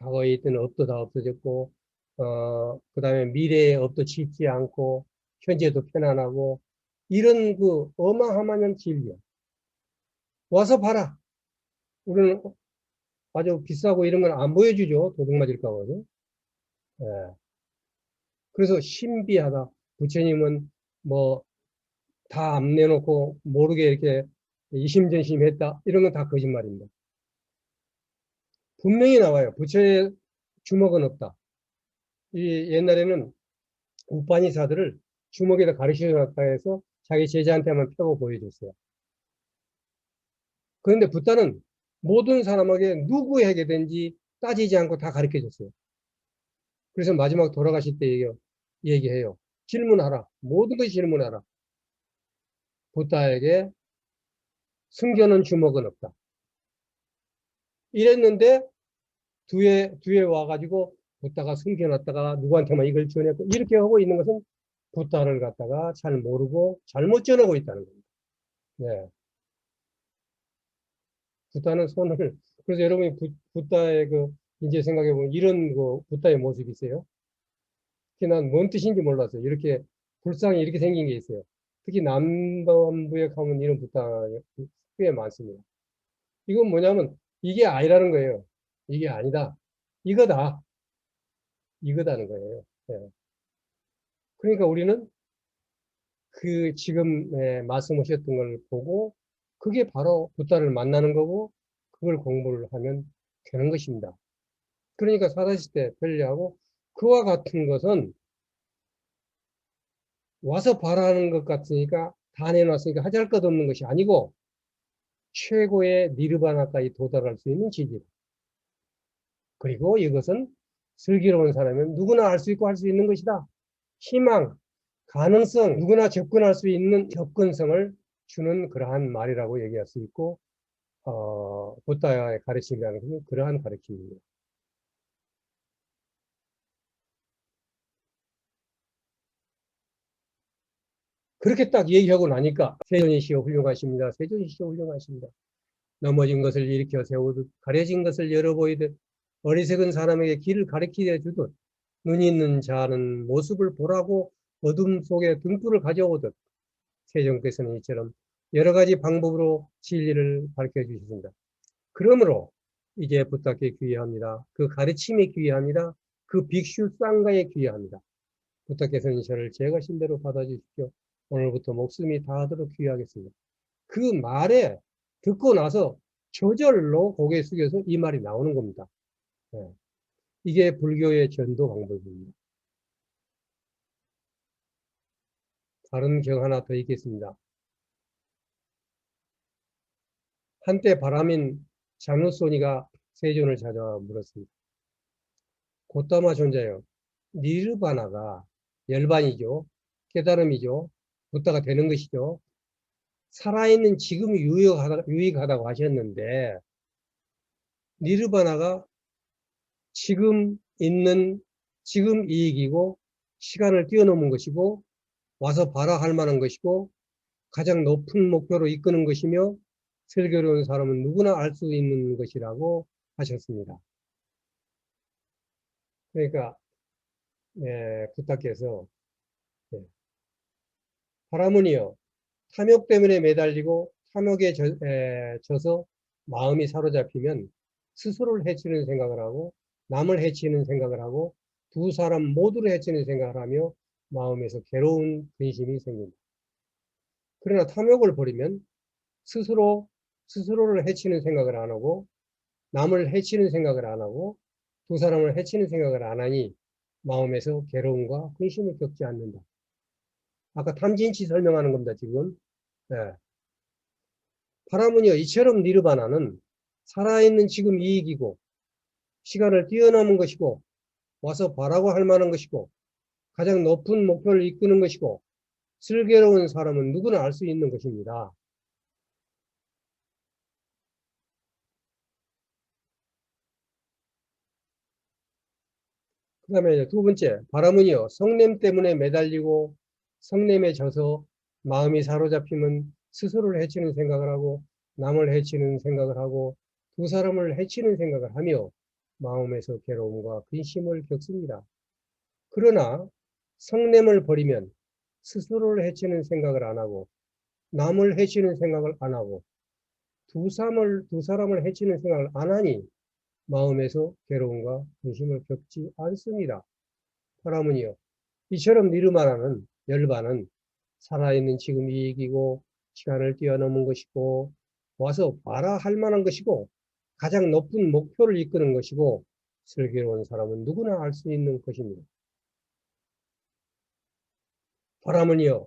과거에 있던 업도 다 없어졌고, 그 다음에 미래의 업도 짓지 않고, 현재도 편안하고, 이런 그 어마어마한 진리야. 와서 봐라. 우리는 아주 비싸고 이런 건 안 보여주죠. 도둑 맞을까 봐도. 예. 그래서 신비하다. 부처님은 뭐 다 안 내놓고 모르게 이렇게 이심전심했다. 이런 건 다 거짓말입니다. 분명히 나와요. 부처의 주먹은 없다. 이 옛날에는 우파니사들을 주먹에다 가르쳐줬다 해서 자기 제자한테만 펴고 보여줬어요. 그런데 붓다는 모든 사람에게 누구에게든지 따지지 않고 다 가르쳐줬어요. 그래서 마지막 돌아가실 때 얘기해요. 질문하라. 모든 것이 질문하라. 붓다에게 숨겨놓은 주먹은 없다. 이랬는데 뒤에 와가지고 붓다가 숨겨놨다가 누구한테만 이걸 전했고 이렇게 하고 있는 것은 붓다를 갖다가 잘 모르고 잘못 전하고 있다는 겁니다. 네. 붓다는 손을 그래서 여러분이 붓다의 그 이제 생각해 보면 이런 그 붓다의 모습이 있어요. 특히 난 뭔 뜻인지 몰랐어요. 이렇게 불상이 이렇게 생긴 게 있어요. 특히 남반부에 가면 이런 붓다가 꽤 많습니다. 이건 뭐냐면 이게 아니라는 거예요. 이게 아니다. 이거다. 이거다는 거예요. 네. 그러니까 우리는 그 지금 말씀하셨던 걸 보고 그게 바로 붓다를 만나는 거고 그걸 공부를 하면 되는 것입니다. 그러니까 사다시대 편리하고 그와 같은 것은 와서 바라는 것 같으니까 다 내놨으니까 하잘 것 없는 것이 아니고 최고의 니르바나까지 도달할 수 있는 지질. 그리고 이것은 슬기로운 사람은 누구나 알 수 있고 할 수 있는 것이다. 희망, 가능성, 누구나 접근할 수 있는 접근성을 주는 그러한 말이라고 얘기할 수 있고, 붓다의 가르침이라는 것은 그러한 가르침입니다. 그렇게 딱 얘기하고 나니까 세존이시여 훌륭하십니다. 세존이시여 훌륭하십니다. 넘어진 것을 일으켜 세우듯 가려진 것을 열어 보이듯 어리석은 사람에게 길을 가리켜 주듯 눈이 있는 자는 모습을 보라고 어둠 속에 등불을 가져오듯 세종께서는 이처럼 여러 가지 방법으로 진리를 밝혀 주셨습니다. 그러므로 이제 부탁에 귀의합니다. 그 가르침에 귀의합니다. 그 빅슈 쌍가에 귀의합니다. 부탁께서는 저를 제가 신대로 받아주십시오. 오늘부터 목숨이 다하도록 귀의하겠습니다. 그 말에 듣고 나서 저절로 고개 숙여서 이 말이 나오는 겁니다. 네. 이게 불교의 전도 방법입니다. 다른 경 하나 더 있겠습니다. 한때 바람인 장루소니가 세존을 찾아와 물었습니다. 고타마 존자요. 니르바나가 열반이죠. 깨달음이죠. 부다가 되는 것이죠. 살아있는 지금이 유익하다고 하셨는데 니르바나가 지금 있는 지금 이익이고 시간을 뛰어넘은 것이고 와서 봐라 할 만한 것이고 가장 높은 목표로 이끄는 것이며 설교로운 사람은 누구나 알 수 있는 것이라고 하셨습니다. 그러니까 부탁해서 바라문이여 탐욕 때문에 매달리고 탐욕에 져서 마음이 사로잡히면 스스로를 해치는 생각을 하고 남을 해치는 생각을 하고 두 사람 모두를 해치는 생각을 하며 마음에서 괴로운 근심이 생깁니다. 그러나 탐욕을 버리면 스스로를 해치는 생각을 안 하고 남을 해치는 생각을 안 하고 두 사람을 해치는 생각을 안 하니 마음에서 괴로움과 근심을 겪지 않는다. 아까 탐진치 설명하는 겁니다, 지금. 네. 파라문이여 이처럼 니르바나는 살아있는 지금 이익이고 시간을 뛰어넘은 것이고 와서 바라고 할 만한 것이고 가장 높은 목표를 이끄는 것이고 슬기로운 사람은 누구나 알 수 있는 것입니다. 그 다음에 두 번째, 바라문이여 성냄 때문에 매달리고 성냄에 져서 마음이 사로잡히면 스스로를 해치는 생각을 하고 남을 해치는 생각을 하고 두 사람을 해치는 생각을 하며 마음에서 괴로움과 근심을 겪습니다. 그러나 성냄을 버리면 스스로를 해치는 생각을 안 하고 남을 해치는 생각을 안 하고 두 사람을 해치는 생각을 안 하니 마음에서 괴로움과 근심을 겪지 않습니다. 파라문이여 이처럼 니르마나는 열반은 살아있는 지금 이익이고 시간을 뛰어넘은 것이고 와서 봐라 할 만한 것이고 가장 높은 목표를 이끄는 것이고 슬기로운 사람은 누구나 알 수 있는 것입니다. 바라문이여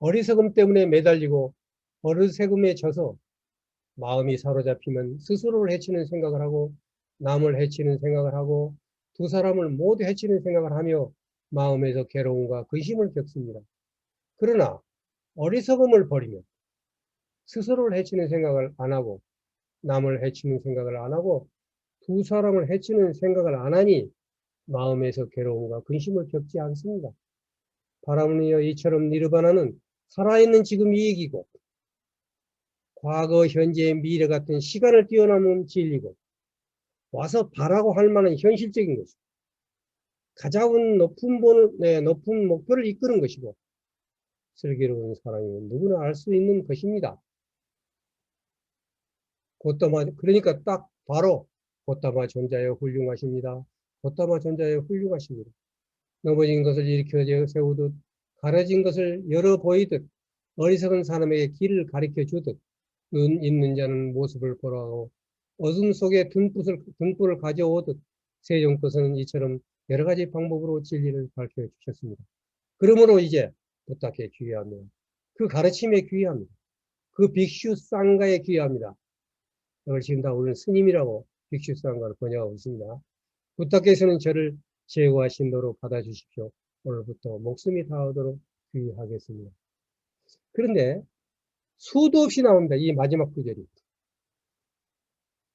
어리석음 때문에 매달리고 어리석음에 져서 마음이 사로잡히면 스스로를 해치는 생각을 하고 남을 해치는 생각을 하고 두 사람을 모두 해치는 생각을 하며 마음에서 괴로움과 근심을 겪습니다. 그러나 어리석음을 버리면 스스로를 해치는 생각을 안 하고 남을 해치는 생각을 안 하고 두 사람을 해치는 생각을 안 하니 마음에서 괴로움과 근심을 겪지 않습니다. 바라문이여 이처럼 니르바나는 살아있는 지금 이익이고 과거, 현재, 미래 같은 시간을 뛰어넘은 진리고 와서 바라고 할 만한 현실적인 것이고 가장 높은 목표를 이끄는 것이고 슬기로운 사람이면 누구나 알 수 있는 것입니다. 그러니까 딱 바로 고타마 존자여 훌륭하십니다. 고타마 자여 훌륭하십니다. 넘어진 것을 일으켜 세우듯 가려진 것을 열어 보이듯 어리석은 사람에게 길을 가리켜 주듯 눈 있는 자는 모습을 보라고 어둠 속에 등불을 가져오듯 세종께서는 이처럼 여러 가지 방법으로 진리를 밝혀 주셨습니다. 그러므로 이제 부탁에 귀의합니다. 그 가르침에 귀의합니다. 그 빅슈 쌍가에 귀의합니다. 이걸 지금 다 우리는 스님이라고 빅슈 쌍가를 번역하고 있습니다. 부탁께서는 저를 제와 신도로 받아주십시오. 오늘부터 목숨이 다하도록 귀의하겠습니다. 그런데 수도 없이 나옵니다. 이 마지막 구절이.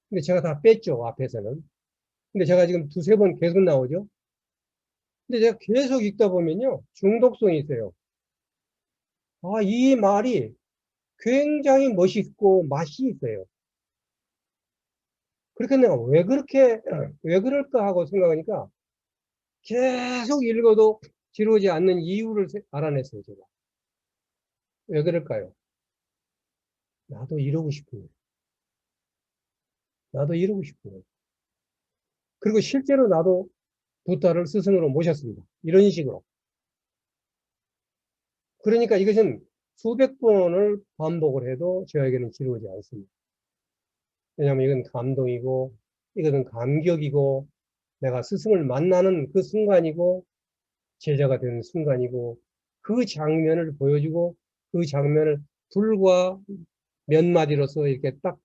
근데 제가 다 뺐죠. 앞에서는. 근데 제가 지금 두세 번 계속 나오죠. 근데 제가 계속 읽다 보면요. 중독성이 있어요. 아, 이 말이 굉장히 멋있고 맛이 있어요. 그렇게 내가 왜 그렇게, 왜 그럴까 하고 생각하니까 계속 읽어도 지루하지 않는 이유를 알아냈어요, 제가. 왜 그럴까요? 나도 이러고 싶은 거예요. 나도 이러고 싶은 거예요. 그리고 실제로 나도 부타를 스승으로 모셨습니다. 이런 식으로. 그러니까 이것은 수백 번을 반복을 해도 저에게는 지루하지 않습니다. 왜냐하면 이건 감동이고, 이것은 감격이고, 내가 스승을 만나는 그 순간이고, 제자가 되는 순간이고, 그 장면을 보여주고, 그 장면을 불과 몇 마디로서 이렇게 딱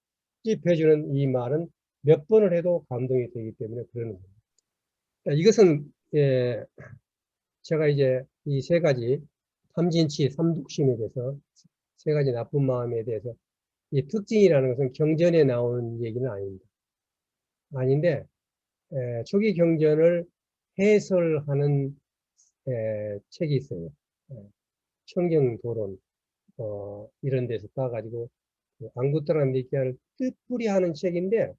찝혀주는 이 말은 몇 번을 해도 감동이 되기 때문에 그러는 겁니다. 이것은, 예, 제가 이제 이 세 가지 탐진치, 삼독심에 대해서 세 가지 나쁜 마음에 대해서 이 특징이라는 것은 경전에 나오는 얘기는 아닙니다. 아닌데, 초기 경전을 해설하는 책이 있어요. 에, 청경도론 이런 데서 따가지고 그 안구따라 니케아를 뜻풀이 하는 책인데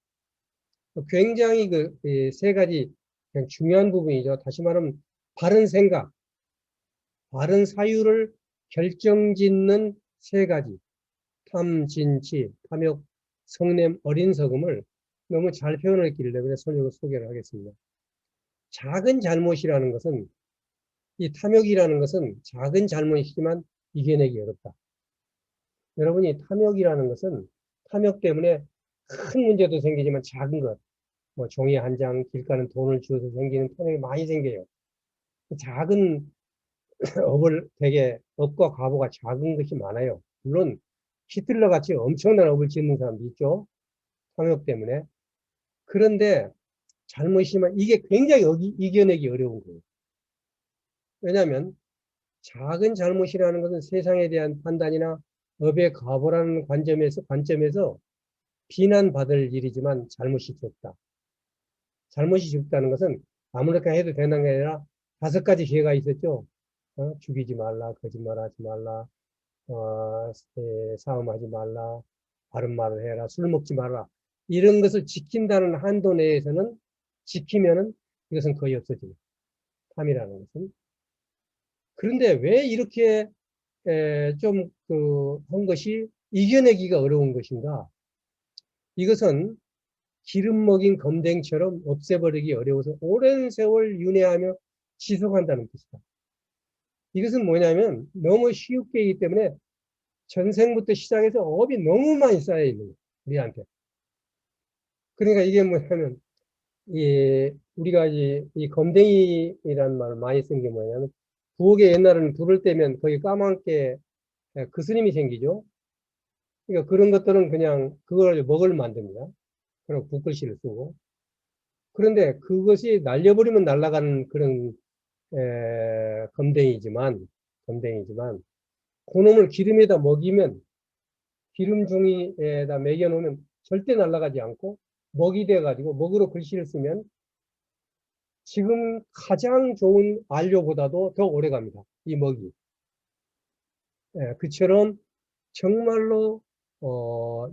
굉장히 그 세 가지 그냥 중요한 부분이죠. 다시 말하면 바른 생각, 바른 사유를 결정짓는 세 가지 탐진치, 탐욕, 성냄, 어린석음을 너무 잘 표현했길래 그래서 소개를 하겠습니다. 작은 잘못이라는 것은 이 탐욕이라는 것은 작은 잘못이지만 이겨내기 어렵다. 여러분이 탐욕이라는 것은 탐욕 때문에 큰 문제도 생기지만 작은 것, 뭐 종이 한 장, 길 가는 돈을 주어서 생기는 탐욕이 많이 생겨요. 작은 업을 되게 업과 과보가 작은 것이 많아요. 물론 히틀러 같이 엄청난 업을 짓는 사람도 있죠. 탐욕 때문에. 그런데 잘못이지만 이게 굉장히 이겨내기 어려운 거예요. 왜냐하면 작은 잘못이라는 것은 세상에 대한 판단이나 업의 과보라는 관점에서 비난받을 일이지만 잘못이 적다. 잘못이 적다는 것은 아무렇게 해도 되는 게 아니라 다섯 가지 죄가 있었죠. 죽이지 말라, 거짓말하지 말라, 사음하지 말라, 바른 말을 해라, 술 먹지 말라. 이런 것을 지킨다는 한도 내에서는 지키면은 이것은 거의 없어집니다. 탐이라는 것은. 그런데 왜 이렇게 좀 한 것이 이겨내기가 어려운 것인가? 이것은 기름 먹인 검댕처럼 없애버리기 어려워서 오랜 세월 윤회하며 지속한다는 뜻이다. 이것은 뭐냐면 너무 쉬우게이기 때문에 전생부터 시작해서 업이 너무 많이 쌓여 있는 거예요. 우리한테. 그러니까 이게 뭐냐면 우리가 이 검댕이라는 말을 많이 쓴 게 뭐냐면 부엌에 옛날에는 불을 떼면 거기 까맣게 그 스님이 생기죠. 그러니까 그런 것들은 그냥 그걸 먹을 만듭니다. 그리고 붓글씨를 쓰고. 그런데 그것이 날려버리면 날아가는 그런 검댕이지만 그놈을 기름에다 먹이면 기름종이에다 먹여놓으면 절대 날아가지 않고 먹이 돼가지고 먹으로 글씨를 쓰면 지금 가장 좋은 안료보다도 더 오래 갑니다. 이 먹이. 그처럼 정말로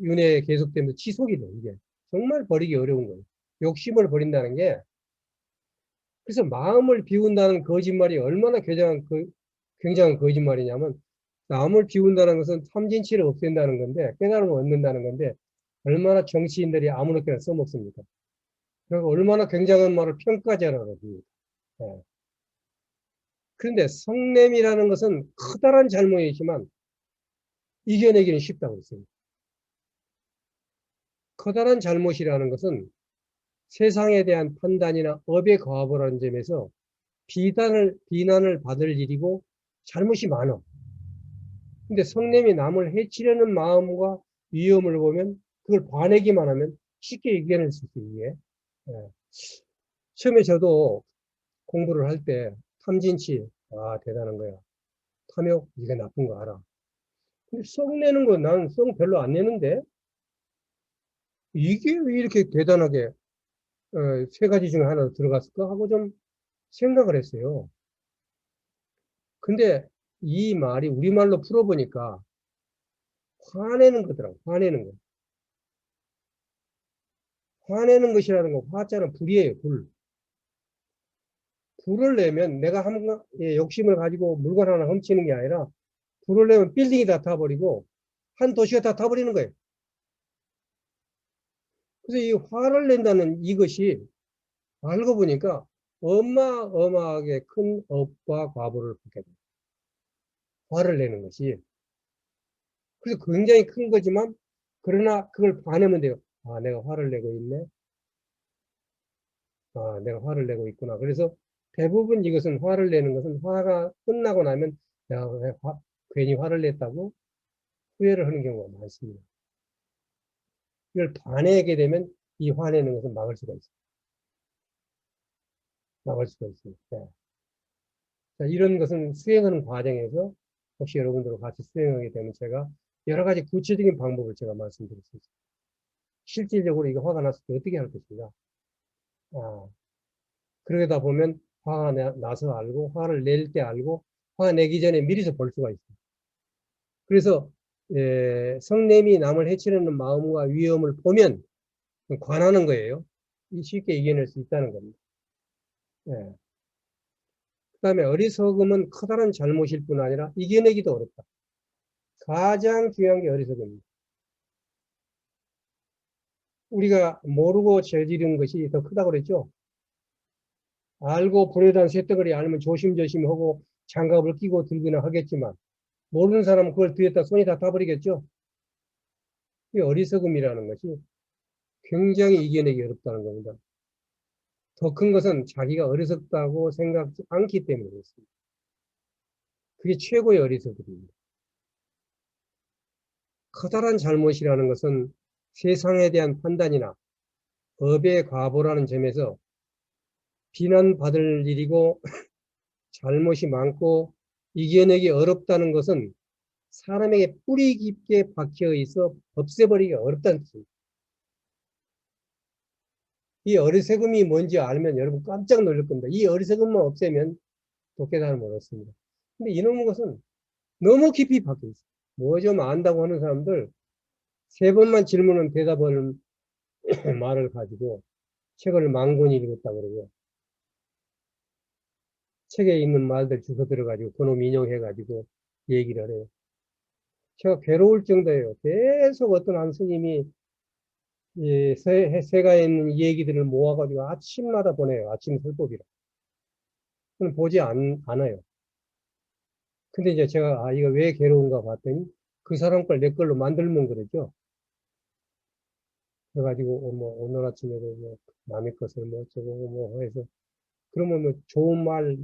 윤회 계속되면서 지속이 돼, 이게. 정말 버리기 어려운 거예요. 욕심을 버린다는 게, 그래서 마음을 비운다는 거짓말이 얼마나 굉장한 거짓말이냐면, 마음을 비운다는 것은 탐진치를 없앤다는 건데, 깨달음을 얻는다는 건데, 얼마나 정치인들이 아무렇게나 써먹습니까? 그리고 얼마나 굉장한 말을 평가하지 않아가지고. 예. 그런데 성냄이라는 것은 커다란 잘못이지만, 이겨내기는 쉽다고 했습니다. 커다란 잘못이라는 것은 세상에 대한 판단이나 업의 과보라는 점에서 비난을 받을 일이고 잘못이 많아. 근데 성냄이 남을 해치려는 마음과 위험을 보면 그걸 봐내기만 하면 쉽게 이겨낼 수 있어요, 이게. 예. 처음에 저도 공부를 할 때 탐진치, 대단한 거야. 탐욕, 이게 나쁜 거 알아. 근데 썩 내는 거 나는 썩 별로 안 내는데 이게 왜 이렇게 대단하게 세 가지 중에 하나 들어갔을까 하고 좀 생각을 했어요. 근데 이 말이 우리말로 풀어보니까 화내는 거더라고. 화내는 거. 화내는 것이라는 거, 화자는 불이에요. 불. 불을 내면 내가 욕심을 가지고 물건 하나 훔치는 게 아니라 불을 내면 빌딩이 다 타버리고 한 도시가 다 타버리는 거예요. 그래서 이 화를 낸다는 이것이 알고 보니까 어마어마하게 큰 업과 과보를 받게 돼요. 화를 내는 것이. 그래서 굉장히 큰 거지만 그러나 그걸 봐내면 돼요. 아, 내가 화를 내고 있네. 아, 내가 화를 내고 있구나. 그래서 대부분 이것은 화를 내는 것은 화가 끝나고 나면 내가 왜 괜히 화를 냈다고 후회를 하는 경우가 많습니다. 이걸 봐내게 되면 이 화내는 것은 막을 수가 있어요. 막을 수가 있어요. 네. 자, 이런 것은 수행하는 과정에서 혹시 여러분들과 같이 수행하게 되면 제가 여러 가지 구체적인 방법을 제가 말씀드릴 수 있습니다. 실질적으로 이거 화가 났을 때 어떻게 할 것인가. 아, 그러다 보면 화가 나서 알고 화를 낼 때 알고 화 내기 전에 미리서 볼 수가 있어요. 그래서 성냄이 남을 해치려는 마음과 위험을 보면 관하는 거예요. 쉽게 이겨낼 수 있다는 겁니다. 예. 그 다음에 어리석음은 커다란 잘못일 뿐 아니라 이겨내기도 어렵다. 가장 중요한 게 어리석음입니다. 우리가 모르고 저지른 것이 더 크다고 그랬죠. 알고 불에 대한 쇳덩어리 알면 조심조심 하고 장갑을 끼고 들기나 하겠지만 모르는 사람은 그걸 뒤에다 손이 다 타버리겠죠. 이 어리석음이라는 것이 굉장히 이겨내기 어렵다는 겁니다. 더 큰 것은 자기가 어리석다고 생각지 않기 때문에 그렇습니다. 그게 최고의 어리석음입니다. 커다란 잘못이라는 것은 세상에 대한 판단이나 업의 과보라는 점에서 비난받을 일이고 잘못이 많고 이겨내기 어렵다는 것은 사람에게 뿌리 깊게 박혀 있어 없애버리기 어렵다는 뜻입니다. 이 어리석음이 뭔지 알면 여러분 깜짝 놀랄 겁니다. 이 어리석음만 없애면 또 깨달음을 얻습니다. 근데 이놈의 것은 너무 깊이 박혀 있어요. 뭐 좀 안다고 하는 사람들 세 번만 질문은 대답하는 말을 가지고 책을 만권히 읽었다 그러고 책에 있는 말들 주워 들어가지고 그놈 인용해가지고 얘기를 해요. 제가 괴로울 정도예요. 계속 어떤 한 스님이 세가에 있는 얘기들을 모아가지고 아침마다 보내요. 아침 설법이라. 그건 보지 않아요. 근데 이제 제가 이거 왜 괴로운가 봤더니 그 사람 걸 내 걸로 만들면 그러죠. 그래가지고 뭐 오늘 아침에도 뭐 남의 것을 뭐 어쩌고 뭐 해서 그러면 뭐 좋은 말,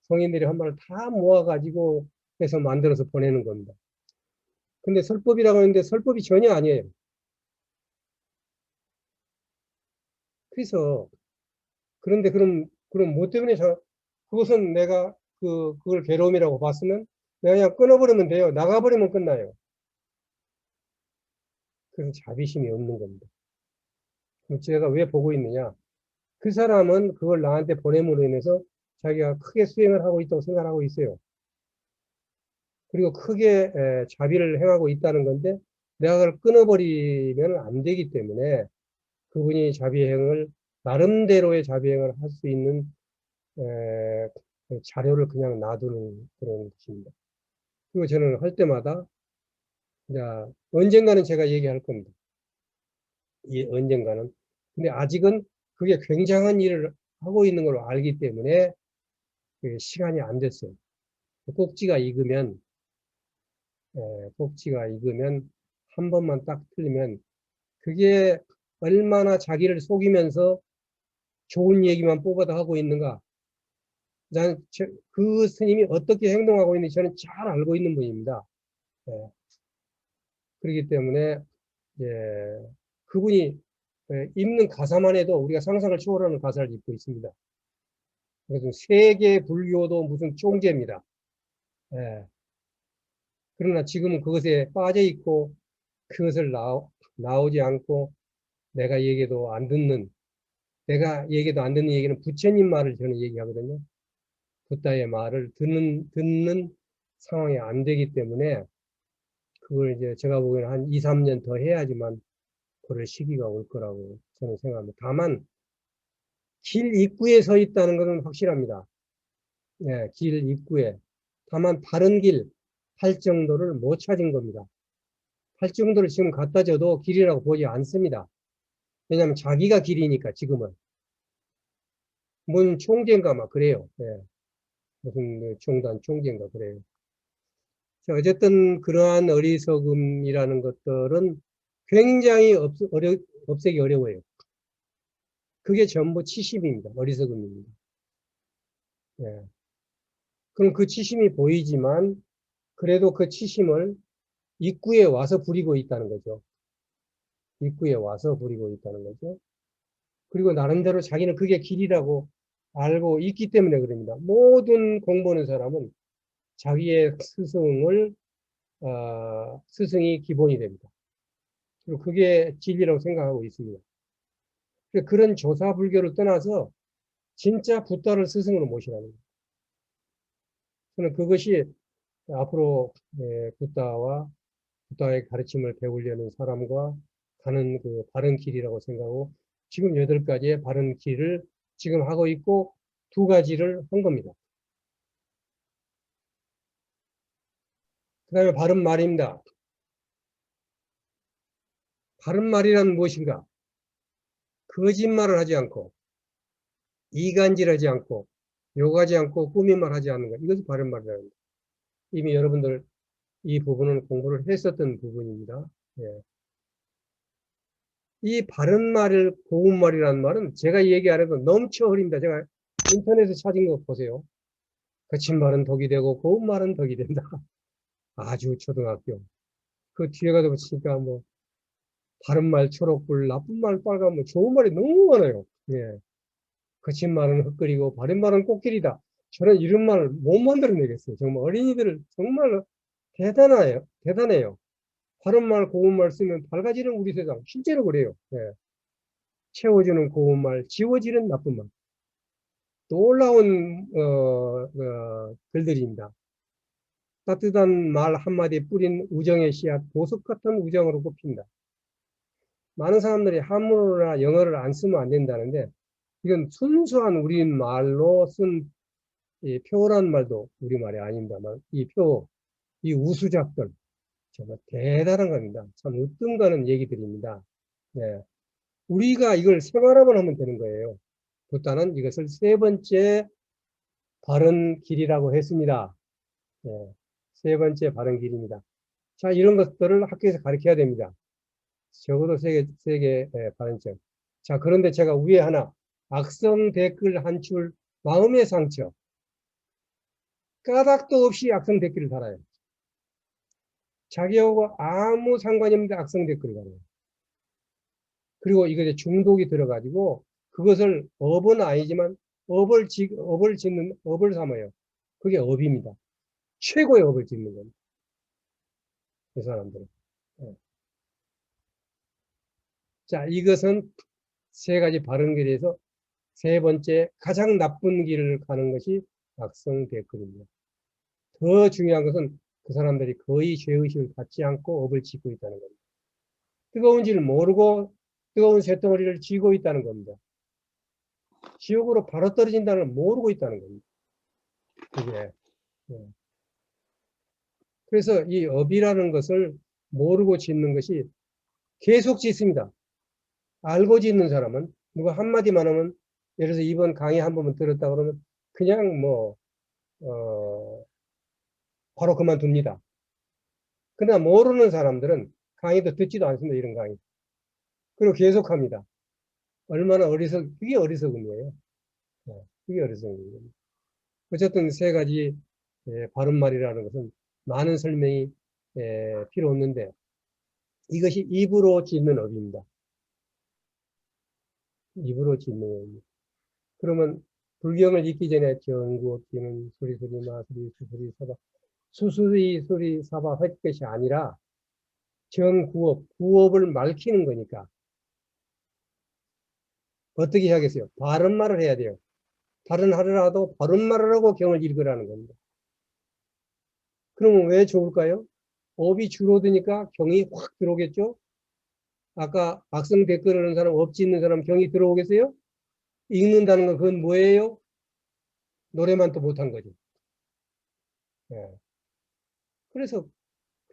성인들이 한 말을 다 모아가지고 해서 만들어서 보내는 겁니다. 근데 설법이라고 하는데 설법이 전혀 아니에요. 그래서 그런데 그럼 뭐 때문에 그것은 내가 그걸 괴로움이라고 봤으면 내가 그냥 끊어버리면 돼요. 나가버리면 끝나요. 그래서 자비심이 없는 겁니다. 제가 왜 보고 있느냐? 그 사람은 그걸 나한테 보냄으로 인해서 자기가 크게 수행을 하고 있다고 생각하고 있어요. 그리고 크게 자비를 행하고 있다는 건데 내가 그걸 끊어버리면 안 되기 때문에 그분이 자비행을 나름대로의 자비행을 할 수 있는 자료를 그냥 놔두는 그런 것입니다. 그리고 저는 할 때마다 이제 언젠가는 제가 얘기할 겁니다. 언젠가는. 근데 아직은 그게 굉장한 일을 하고 있는 걸로 알기 때문에 시간이 안 됐어요. 꼭지가 익으면 한 번만 딱 틀리면 그게 얼마나 자기를 속이면서 좋은 얘기만 뽑아서 하고 있는가. 그 스님이 어떻게 행동하고 있는지 저는 잘 알고 있는 분입니다. 그렇기 때문에 그분이 입는 가사만 해도 우리가 상상을 초월하는 가사를 입고 있습니다. 그래서 세계 불교도 무슨 총재입니다. 그러나 지금은 그것에 빠져 있고 그것을 나오지 않고 내가 얘기도 안 듣는 얘기는 부처님 말을 저는 얘기하거든요. 부다의 말을 듣는 상황이 안 되기 때문에 그걸 이제 제가 보기에는 한 2, 3년 더 해야지만 그럴 시기가 올 거라고 저는 생각합니다. 다만 길 입구에 서 있다는 것은 확실합니다. 네, 길 입구에. 다만 바른 길 할 정도를 못 찾은 겁니다. 할 정도를 지금 갖다 줘도 길이라고 보지 않습니다. 왜냐하면 자기가 길이니까 지금은. 뭔 총재인가 막 그래요. 네, 무슨 총단 총재인가 그래요. 자, 어쨌든 그러한 어리석음이라는 것들은 굉장히 없애기 어려워요. 그게 전부 치심입니다. 어리석음입니다. 예. 그럼 그 치심이 보이지만 그래도 그 치심을 입구에 와서 부리고 있다는 거죠. 입구에 와서 부리고 있다는 거죠. 그리고 나름대로 자기는 그게 길이라고 알고 있기 때문에 그럽니다. 모든 공부하는 사람은 자기의 스승이 기본이 됩니다. 그리고 그게 진리라고 생각하고 있습니다. 그런 조사불교를 떠나서 진짜 붓다를 스승으로 모시라는 거예요. 저는 그것이 앞으로 붓다의 가르침을 배우려는 사람과 가는 그 바른 길이라고 생각하고 지금 8가지의 바른 길을 지금 하고 있고 2가지를 한 겁니다. 그 다음에 바른 말입니다. 바른 말이란 무엇인가? 거짓말을 하지 않고 이간질하지 않고 욕하지 않고 꾸민말 하지 않는 것. 이것이 바른 말이라는 거예요. 이미 여러분들 이 부분은 공부를 했었던 부분입니다. 예. 이 바른 말을 고운 말이라는 말은 제가 얘기 안 해도 넘쳐 흐립니다. 제가 인터넷에 찾은 거 보세요. 거친 말은 독이 되고 고운 말은 덕이 된다. 아주 초등학교. 그 뒤에 가서 보니까 뭐 바른 말 초록불, 나쁜 말 빨간 말, 좋은 말이 너무 많아요. 예. 거친 말은 헛거리고 바른 말은 꽃길이다. 저는 이런 말을 못 만들어내겠어요. 정말 어린이들 정말 대단해요. 대단해요. 바른 말, 고운 말 쓰면 밝아지는 우리 세상. 실제로 그래요. 예. 채워주는 고운 말, 지워지는 나쁜 말. 놀라운 글들입니다. 따뜻한 말 한마디에 뿌린 우정의 씨앗, 보석 같은 우정으로 꼽힌다. 많은 사람들이 한문어나 영어를 안 쓰면 안 된다는데 이건 순수한 우리말로 쓴 이 표란 말도 우리말이 아닙니다만 이 표, 이 우수작들 정말 대단한 겁니다. 참 으뜸가는 얘기들입니다. 네. 우리가 이걸 생활하면 하면 되는 거예요. 붓다는 이것을 3번째 바른 길이라고 했습니다. 네. 3번째 바른 길입니다. 자, 이런 것들을 학교에서 가르쳐야 됩니다. 적어도 세계 바른점. 자, 그런데 제가 위에 하나, 악성 댓글 한 줄, 마음의 상처. 까닭도 없이 악성 댓글을 달아요. 자기하고 아무 상관이 없는데 악성 댓글을 달아요. 그리고 이것에 중독이 들어가지고 그것을 업은 아니지만 업을 짓는 업을 삼아요. 그게 업입니다. 최고의 업을 짓는 겁니다. 그 사람들은. 네. 자, 이것은 3가지 바른 길에서 3번째 가장 나쁜 길을 가는 것이 악성 댓글입니다. 더 중요한 것은 그 사람들이 거의 죄의식을 갖지 않고 업을 짓고 있다는 겁니다. 뜨거운지를 모르고 뜨거운 쇳덩어리를 쥐고 있다는 겁니다. 지옥으로 바로 떨어진다는 걸 모르고 있다는 겁니다. 그게. 그래서 이 업이라는 것을 모르고 짓는 것이 계속 짓습니다. 알고 짓는 사람은 누가 한마디만 하면 예를 들어서 이번 강의 한 번만 들었다 그러면 그냥 바로 그만둡니다. 그러나 모르는 사람들은 강의도 듣지도 않습니다. 이런 강의. 그리고 계속합니다. 얼마나 그게 어리석음이에요. 그게 어리석음이에요. 어쨌든 3가지 바른 말이라는 것은 많은 설명이 필요 없는데 이것이 입으로 짓는 업입니다. 입으로 짓는 업입니다. 그러면 불경을 읽기 전에 정구 업기는 소리소리 마소리 수소리 사바 수수리 소리 사바 할 것이 아니라 정구업, 구업을 말키는 거니까 어떻게 해야겠어요? 바른 말을 해야 돼요. 다른 하루라도 바른 말을 하고 경을 읽으라는 겁니다. 그러면 왜 좋을까요? 업이 줄어드니까 경이 확 들어오겠죠? 아까 악성 댓글 하는 사람, 업 짓는 사람 경이 들어오겠어요? 읽는다는 건 그건 뭐예요? 노래만 또 못한 거죠. 예. 그래서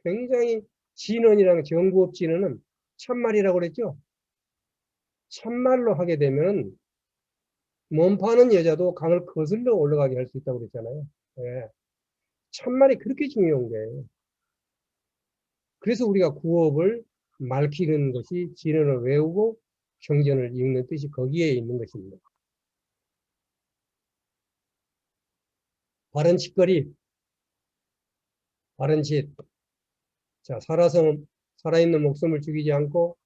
굉장히 진언이라는 정부업 진언은 참말이라고 그랬죠? 참말로 하게 되면 몸 파는 여자도 강을 거슬러 올라가게 할 수 있다고 그랬잖아요. 예. 참말이 그렇게 중요한 거예요. 그래서 우리가 구업을 맑히는 것이 진언을 외우고 경전을 읽는 뜻이 거기에 있는 것입니다. 바른 짓거리, 바른 짓. 자, 살아있는 목숨을 죽이지 않고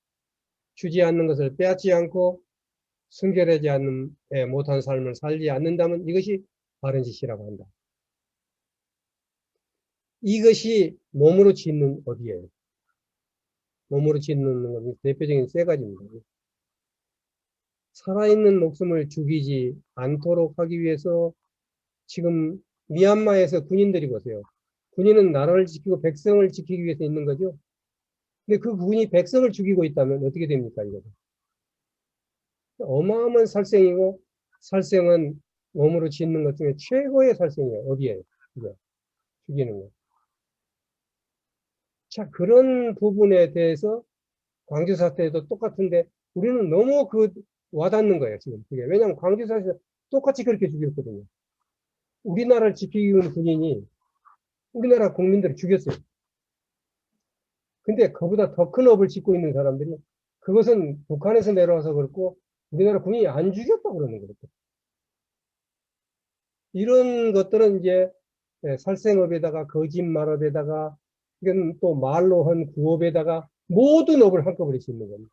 주지 않는 것을 빼앗지 않고 순결하지 않는 못한 삶을 살지 않는다면 이것이 바른 짓이라고 한다. 이것이 몸으로 짓는 업이에요. 몸으로 짓는 것이 대표적인 세 가지입니다. 살아있는 목숨을 죽이지 않도록 하기 위해서 지금 미얀마에서 군인들이 보세요. 군인은 나라를 지키고 백성을 지키기 위해서 있는 거죠. 근데 그 군이 백성을 죽이고 있다면 어떻게 됩니까, 이거? 어마어마한 살생이고, 살생은 몸으로 짓는 것 중에 최고의 살생이에요. 어디에요? 이거, 죽이는 거. 자, 그런 부분에 대해서 광주 사태도 똑같은데, 우리는 너무 와닿는 거예요, 지금. 그게. 왜냐하면 광주 사태에서 똑같이 그렇게 죽였거든요. 우리나라를 지키기 위한 군인이 우리나라 국민들을 죽였어요. 근데 그보다 더 큰 업을 짓고 있는 사람들이 그것은 북한에서 내려와서 그렇고 우리나라 군인이 안 죽였다고 그러는 거예요. 이런 것들은 이제 살생업에다가 거짓말업에다가 이건 또 말로 한 구업에다가 모든 업을 한꺼번에 짓는 겁니다.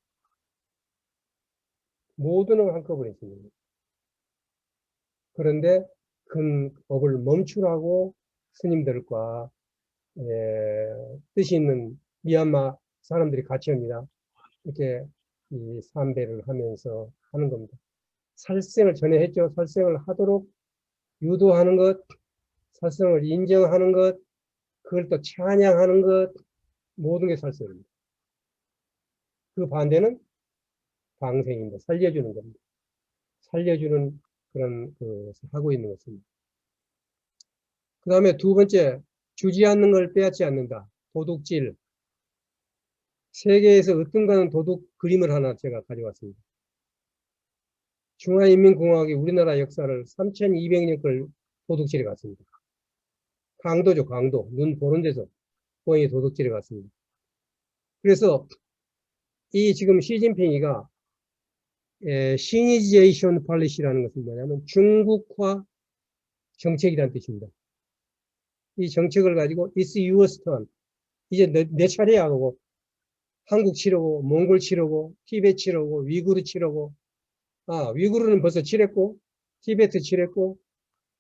모든 업을 한꺼번에 짓는 겁니다. 그런데 큰 업을 멈추라고 스님들과 뜻이 있는 미얀마 사람들이 같이 합니다. 이렇게 이 삼배를 하면서 하는 겁니다. 살생을 전에 했죠. 살생을 하도록 유도하는 것, 살생을 인정하는 것, 그걸 또 찬양하는 것, 모든 게 살생입니다. 그 반대는 방생입니다. 살려주는 겁니다. 살려주는 그런 하고 있는 것입니다. 그 다음에 두 번째, 주지 않는 걸 빼앗지 않는다. 도둑질. 세계에서 으뜸가는 도둑 그림을 하나 제가 가져왔습니다. 중화인민공화국이 우리나라 역사를 3200년 걸 도둑질해 갔습니다. 강도죠, 강도. 눈 보는 데서 거의 도둑질해 갔습니다. 그래서 이 지금 시진핑이가 시니제이션 팔리시라는 것은 뭐냐면 중국화 정책이라는 뜻입니다. 이 정책을 가지고 It's your turn. 이제 내 차례야 하고 한국 치르고 몽골 치르고 티베트 치르고 위구르 치르고 위구르는 벌써 치렀고 티베트 치렀고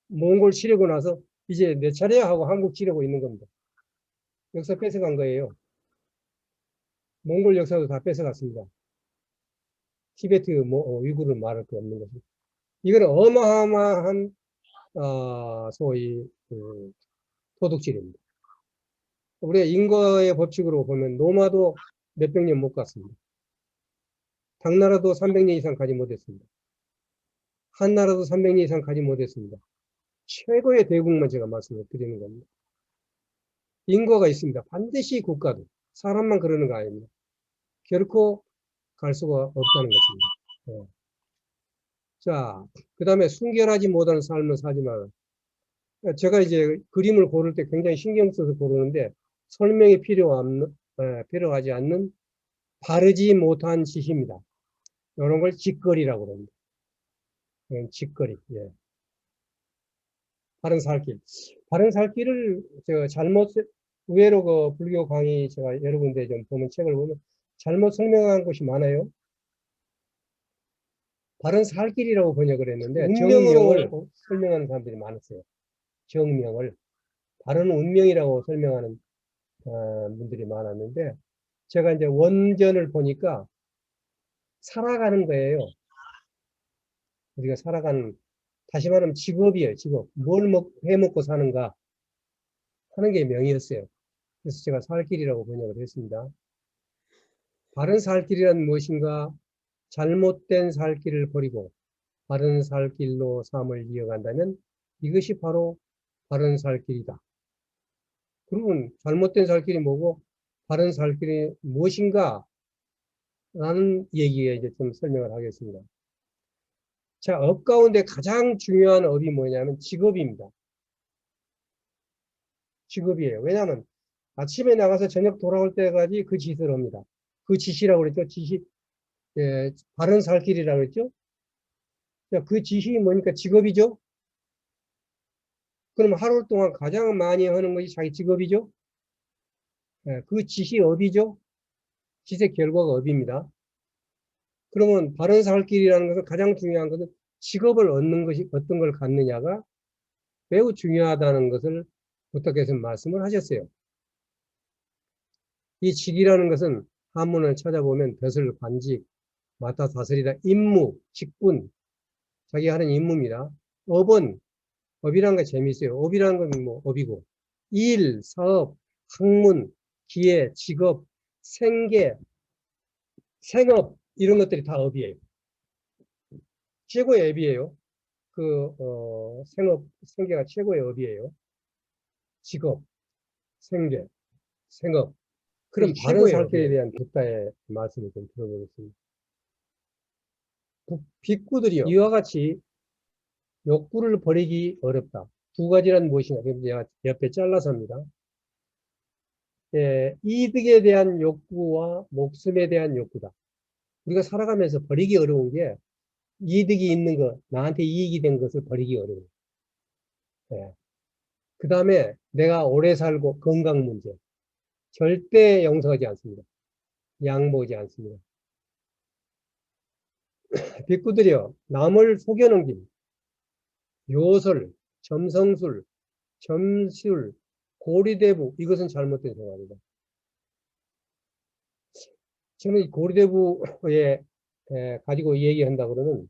몽골 치르고 나서 이제 내 차례야 하고 한국 치르고 있는 겁니다. 역사 뺏어간 거예요. 몽골 역사도 다 뺏어갔습니다. 티베트 위구르 말할 거 없는 거죠. 이거는 어마어마한 소위 도둑질입니다. 우리가 인거의 법칙으로 보면 로마도 몇백 년 못 갔습니다. 당나라도 300년 이상 가지 못했습니다. 한나라도 300년 이상 가지 못했습니다. 최고의 대국만 제가 말씀을 드리는 겁니다. 인거가 있습니다. 반드시 국가도. 사람만 그러는 거 아닙니다. 결코 갈 수가 없다는 것입니다. 네. 자, 그 다음에 순결하지 못한 삶을 사지 마라. 제가 이제 그림을 고를 때 굉장히 신경 써서 고르는데 설명이 필요하지 않는 바르지 못한 짓입니다. 이런 걸 짓거리라고 합니다. 짓거리. 예. 바른 살길. 바른 살길을 제가 의외로 그 불교 강의 제가 여러 군데 좀 보면 책을 보면 잘못 설명한 것이 많아요. 바른 살길이라고 번역을 했는데 운명으로 설명하는 사람들이 많았어요. 정명을. 바른 운명이라고 설명하는 분들이 많았는데 제가 이제 원전을 보니까 살아가는 거예요. 우리가 살아가는, 다시 말하면 직업이에요, 직업. 뭘 해먹고 사는가. 하는 게 명이었어요. 그래서 제가 살길이라고 번역을 했습니다. 바른 살길이란 무엇인가? 잘못된 살길을 버리고 바른 살길로 삶을 이어간다면 이것이 바로 바른 살길이다. 그러면 잘못된 살길이 뭐고 바른 살길이 무엇인가? 라는 얘기에 이제 좀 설명을 하겠습니다. 자, 업 가운데 가장 중요한 업이 뭐냐면 직업입니다. 직업이에요. 왜냐하면 아침에 나가서 저녁 돌아올 때까지 그 짓을 합니다. 그 짓이라고 그랬죠. 짓이, 바른 살길이라고 했죠. 자, 그 짓이 뭐니까 직업이죠. 그럼 하루 동안 가장 많이 하는 것이 자기 직업이죠. 그 짓이 업이죠. 짓의 결과가 업입니다. 그러면 바른 살길이라는 것은 가장 중요한 것은 직업을 얻는 것이 어떤 걸 갖느냐가 매우 중요하다는 것을 부탁해서 말씀을 하셨어요. 이 직이라는 것은 한문을 찾아보면 벼슬, 관직, 맡아 다스리다, 임무, 직분, 자기 하는 임무입니다. 업은, 업이라는 게 재미있어요. 업이라는 건 뭐 업이고, 일, 사업, 학문, 기회, 직업, 생계, 생업, 이런 것들이 다 업이에요. 최고의 업이에요. 생계가 최고의 업이에요. 직업, 생계, 생업. 그럼 바른 살길에 대한 붓다의 말씀을 좀 들어보겠습니다. 빅구들이요. 이와 같이 욕구를 버리기 어렵다. 두 가지란 무엇인가? 제가 옆에 잘라서 합니다. 이득에 대한 욕구와 목숨에 대한 욕구다. 우리가 살아가면서 버리기 어려운 게 이득이 있는 것, 나한테 이익이 된 것을 버리기 어려워요. 그 다음에 내가 오래 살고 건강 문제. 절대 용서하지 않습니다. 양보하지 않습니다. 빅구들이요. 남을 속여넘김, 요설, 점성술, 점술, 고리대부, 이것은 잘못된 생각입니다. 저는 이 고리대부에 가지고 얘기한다 그러면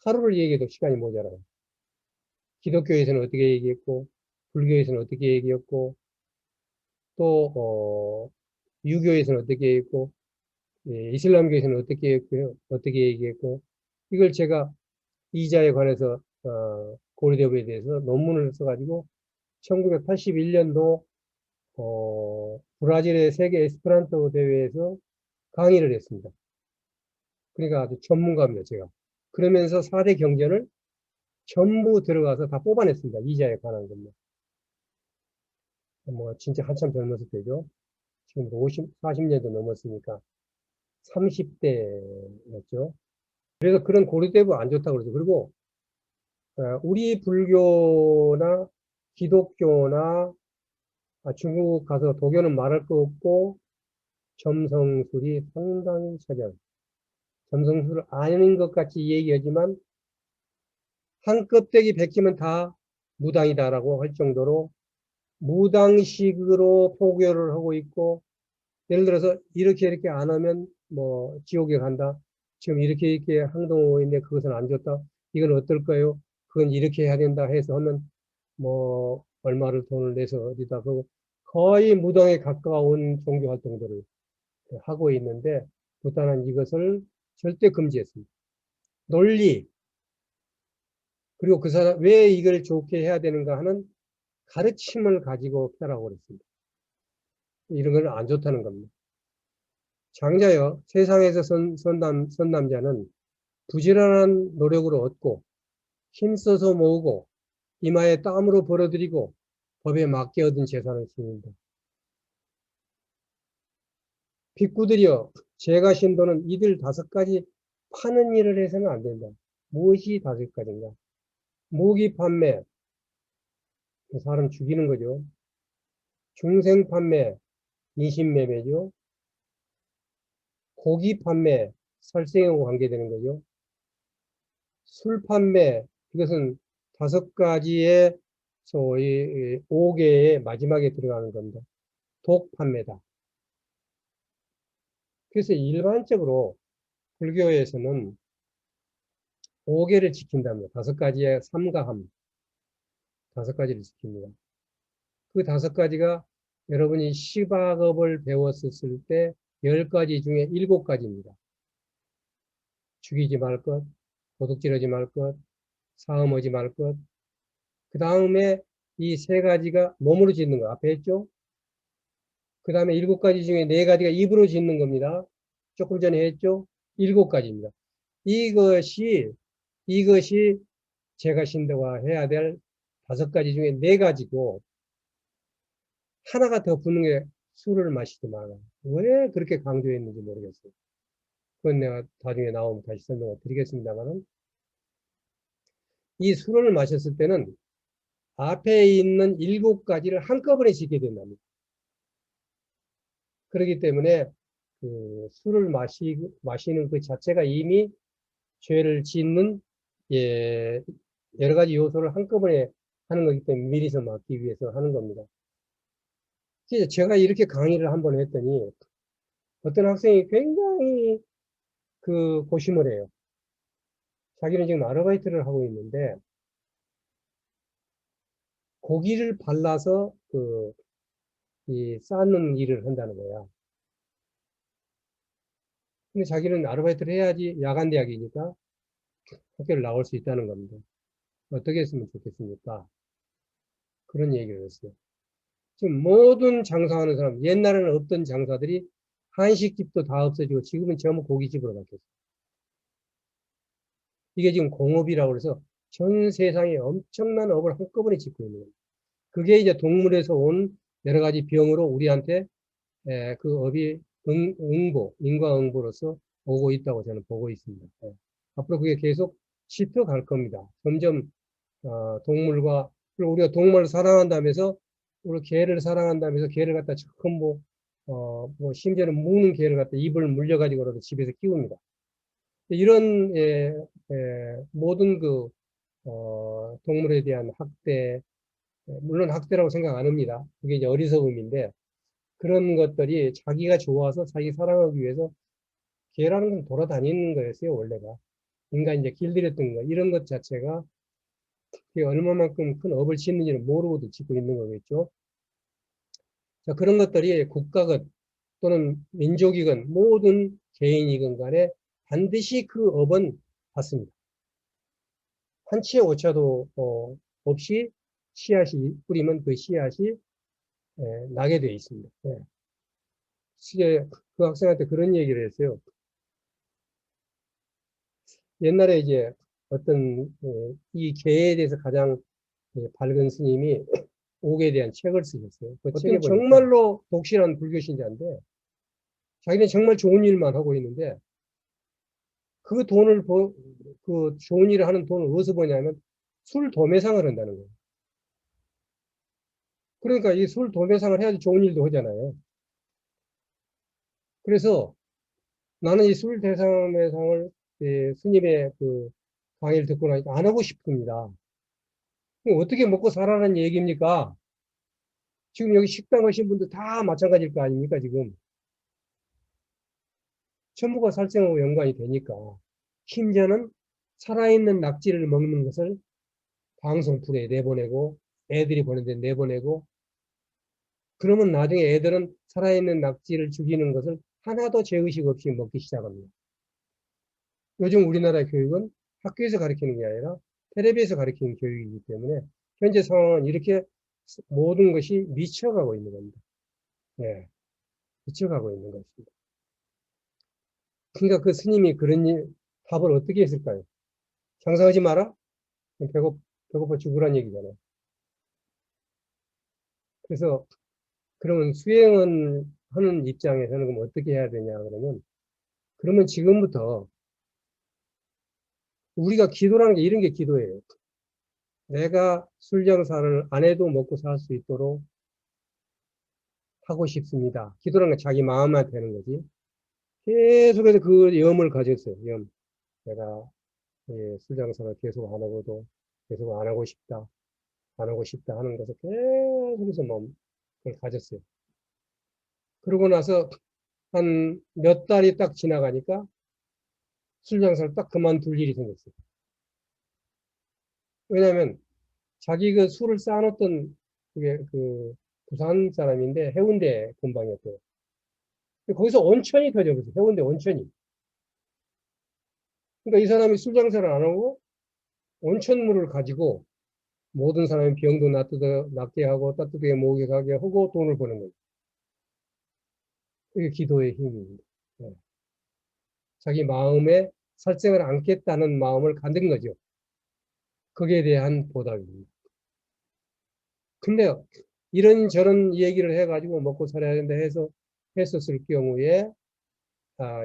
하루를 얘기해도 시간이 모자라요. 기독교에서는 어떻게 얘기했고, 불교에서는 어떻게 얘기했고, 또 유교에서는 어떻게 얘기했고, 이슬람교에서는 어떻게 했고요, 어떻게 얘기했고, 이걸 제가 이자에 관해서 고리대부에 대해서 논문을 써가지고 1981년도 브라질의 세계 에스페란토 대회에서 강의를 했습니다. 그러니까 아주 전문가입니다, 제가. 그러면서 4대 경전을 전부 들어가서 다 뽑아냈습니다. 이자에 관한 것만. 뭐, 진짜 한참 젊었을 때죠. 지금 40년도 넘었으니까 30대였죠. 그래서 그런 고리대부 안 좋다고 그러죠. 그리고, 우리 불교나 기독교나 중국 가서 도교는 말할 거 없고, 점성술이 상당히 차지합니다. 점성술을 아닌 것 같이 얘기하지만, 한 껍데기 벗기면 다 무당이다라고 할 정도로 무당식으로 포교를 하고 있고, 예를 들어서 이렇게 안 하면 뭐 지옥에 간다. 지금 이렇게 행동하고 있는데 그것은 안 좋다. 이건 어떨까요? 그건 이렇게 해야 된다 해서 하면 뭐 얼마를 돈을 내서 어디다 그고 거의 무당에 가까운 종교 활동들을 하고 있는데 부탄은 이것을 절대 금지했습니다. 논리, 그리고 그 사람 왜 이걸 좋게 해야 되는가 하는 가르침을 가지고 펴라고 그랬습니다. 이런 건 안 좋다는 겁니다. 장자여, 세상에서 선남자는 부지런한 노력으로 얻고 힘써서 모으고 이마에 땀으로 벌어들이고 법에 맞게 얻은 재산을 씁니다. 빅구들이여, 제가 신도는 이들 5가지 파는 일을 해서는 안 된다. 무엇이 5가지인가? 무기 판매, 사람 죽이는 거죠. 중생 판매, 인신매매죠. 고기 판매, 살생하고 관계되는 거죠. 술 판매, 이것은 5가지의 소위 5개의 마지막에 들어가는 겁니다. 독 판매다. 그래서 일반적으로 불교에서는 5개를 지킨답니다. 5가지의 삼가함, 5가지를 지킵니다. 그 5가지가 여러분이 시박업을 배웠을 때 10가지 중에 7가지입니다. 죽이지 말 것, 도둑질하지 말 것, 사음하지 말 것. 그 다음에 이 3가지가 몸으로 짓는 거 앞에 했죠? 그 다음에 7가지 중에 4가지가 입으로 짓는 겁니다. 조금 전에 했죠? 7가지입니다. 이것이 제가 신도가 해야 될 5가지 중에 4가지고, 하나가 더 붙는 게 술을 마시지 마라. 왜 그렇게 강조했는지 모르겠어요. 그건 내가 나중에 나오면 다시 설명을 드리겠습니다만은, 이 술을 마셨을 때는 앞에 있는 7가지를 한꺼번에 짓게 된답니다. 그렇기 때문에 그 술을 마시는 그 자체가 이미 죄를 짓는, 예, 여러 가지 요소를 한꺼번에 하는 거기 때문에 미리서 막기 위해서 하는 겁니다. 그래서 제가 이렇게 강의를 한번 했더니 어떤 학생이 굉장히 그 고심을 해요. 자기는 지금 아르바이트를 하고 있는데 고기를 발라서 이 쌓는 일을 한다는 거야. 근데 자기는 아르바이트를 해야지 야간 대학이니까 학교를 나올 수 있다는 겁니다. 어떻게 했으면 좋겠습니까? 그런 얘기를 했어요. 지금 모든 장사하는 사람, 옛날에는 없던 장사들이 한식집도 다 없어지고 지금은 전부 고깃집으로 바뀌었어요. 이게 지금 공업이라고 해서 전 세상에 엄청난 업을 한꺼번에 짓고 있는 거예요. 그게 이제 동물에서 온 여러 가지 병으로 우리한테 그 업이 인과응보로서 오고 있다고 저는 보고 있습니다. 앞으로 그게 계속 짙어갈 겁니다. 점점 동물과, 그리고 우리가 동물을 사랑한다면서 우리 개를 사랑한다면서 개를 갖다 조금 뭐 심지어는 무는 개를 갖다 입을 물려가지고라도 집에서 키웁니다. 이런 모든 동물에 대한 학대, 물론 학대라고 생각 안 합니다. 그게 이제 어리석음인데, 그런 것들이 자기가 좋아서 자기 사랑하기 위해서 개라는 건 돌아다니는 거였어요, 원래가. 인간이 이제 길들였던 거, 이런 것 자체가 그게 얼마만큼 큰 업을 짓는지를 모르고도 짓고 있는 거겠죠. 자, 그런 것들이 국가건 또는 민족이건 모든 개인이건 간에 반드시 그 업은 받습니다. 한치의 오차도 없이 씨앗이 뿌리면 그 씨앗이 나게 되어 있습니다. 그 학생한테 그런 얘기를 했어요. 옛날에 이제 어떤 이 개에 대해서 가장 밝은 스님이 옥에 대한 책을 쓰셨어요. 그 책에 정말로 독실한 불교 신자인데 자기는 정말 좋은 일만 하고 있는데 그 좋은 일을 하는 돈을 어디서 버냐면 술 도매상을 한다는 거예요. 그러니까 이 술 도매상을 해야지 좋은 일도 하잖아요. 그래서 나는 이 술 대상매상을 스님의 그 강의를 듣고 나니까 안 하고 싶습니다. 그럼 어떻게 먹고 살아라는 얘기입니까? 지금 여기 식당 하신 분들 다 마찬가지일 거 아닙니까, 지금? 전부가 살생하고 연관이 되니까. 심지어는 살아있는 낙지를 먹는 것을 방송풀에 내보내고, 애들이 보는데 내보내고, 그러면 나중에 애들은 살아있는 낙지를 죽이는 것을 하나도 죄의식 없이 먹기 시작합니다. 요즘 우리나라 교육은 학교에서 가르치는 게 아니라 텔레비에서 가르치는 교육이기 때문에 현재 상황은 이렇게 모든 것이 미쳐가고 있는 겁니다. 예, 미쳐가고 있는 것입니다. 그러니까 그 스님이 답을 어떻게 했을까요? 장사하지 마라? 배고파 죽으란 얘기잖아요. 그래서 그러면 수행은 하는 입장에서는 그럼 어떻게 해야 되냐 그러면 지금부터 우리가 기도라는 게 이런 게 기도예요. 내가 술 장사를 안 해도 먹고 살 수 있도록 하고 싶습니다. 기도라는 건 자기 마음만 되는 거지. 계속해서 그 염을 가졌어요. 염. 내가 술 장사를 계속 안 하고도 계속 안 하고 싶다. 안 하고 싶다 하는 것을 계속해서 그걸 가졌어요. 그러고 나서 한 몇 달이 딱 지나가니까 술 장사를 딱 그만둘 일이 생겼어요. 왜냐하면 자기 그 술을 쌓아놓던 그게 부산 사람인데 해운대 근방이었대요. 거기서 온천이 터져버렸어요. 해운대 온천이. 그러니까 이 사람이 술 장사를 안 하고 온천물을 가지고 모든 사람이 병도 낫게 하고 따뜻하게 목욕하게 하고 돈을 버는 거예요. 그게 기도의 힘입니다. 네. 자기 마음에 살생을 않겠다는 마음을 갖는 거죠. 거기에 대한 보답입니다. 근데 이런저런 얘기를 해가지고 먹고 살아야 된다 해서 했었을 경우에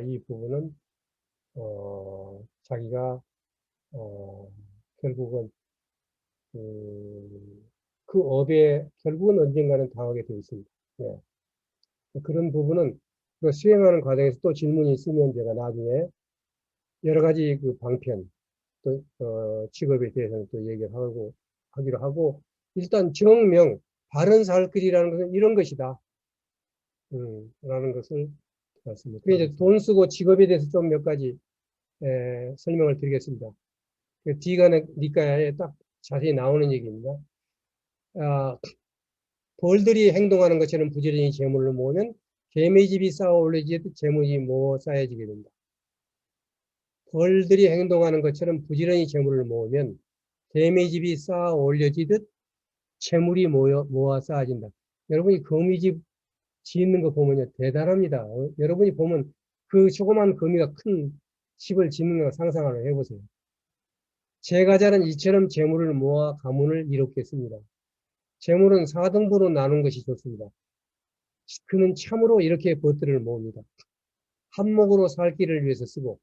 이 부분은 자기가 결국은 그 업에 결국은 언젠가는 당하게 되어 있습니다. 네. 그런 부분은 그 수행하는 과정에서 또 질문이 있으면 제가 나중에 여러 가지 그 방편 또 직업에 대해서는 또 얘기를 하기로 하고 일단 정명 바른 살길이라는 것은 이런 것이다. 라는 것을 말씀드립니다. 그 이제 돈 쓰고 직업에 대해서 좀 몇 가지 설명을 드리겠습니다. 그 D가 니까에 딱 자세히 나오는 얘기입니다. 벌들이 행동하는 것처럼 부지런히 재물을 모으면 개미의 집이 쌓아 올려지듯 재물이 모아 쌓여지게 된다. 벌들이 행동하는 것처럼 부지런히 재물을 모으면 개미의 집이 쌓아 올려지듯 재물이 모아 쌓아진다. 여러분이 거미집 짓는 거 보면요 대단합니다. 여러분이 보면 그 조그만 거미가 큰 집을 짓는 거 상상을 해보세요. 제가 자는 이처럼 재물을 모아 가문을 이롭겠습니다. 재물은 4등분으로 나눈 것이 좋습니다. 그는 참으로 이렇게 벗들을 모읍니다. 한 목으로 살 길을 위해서 쓰고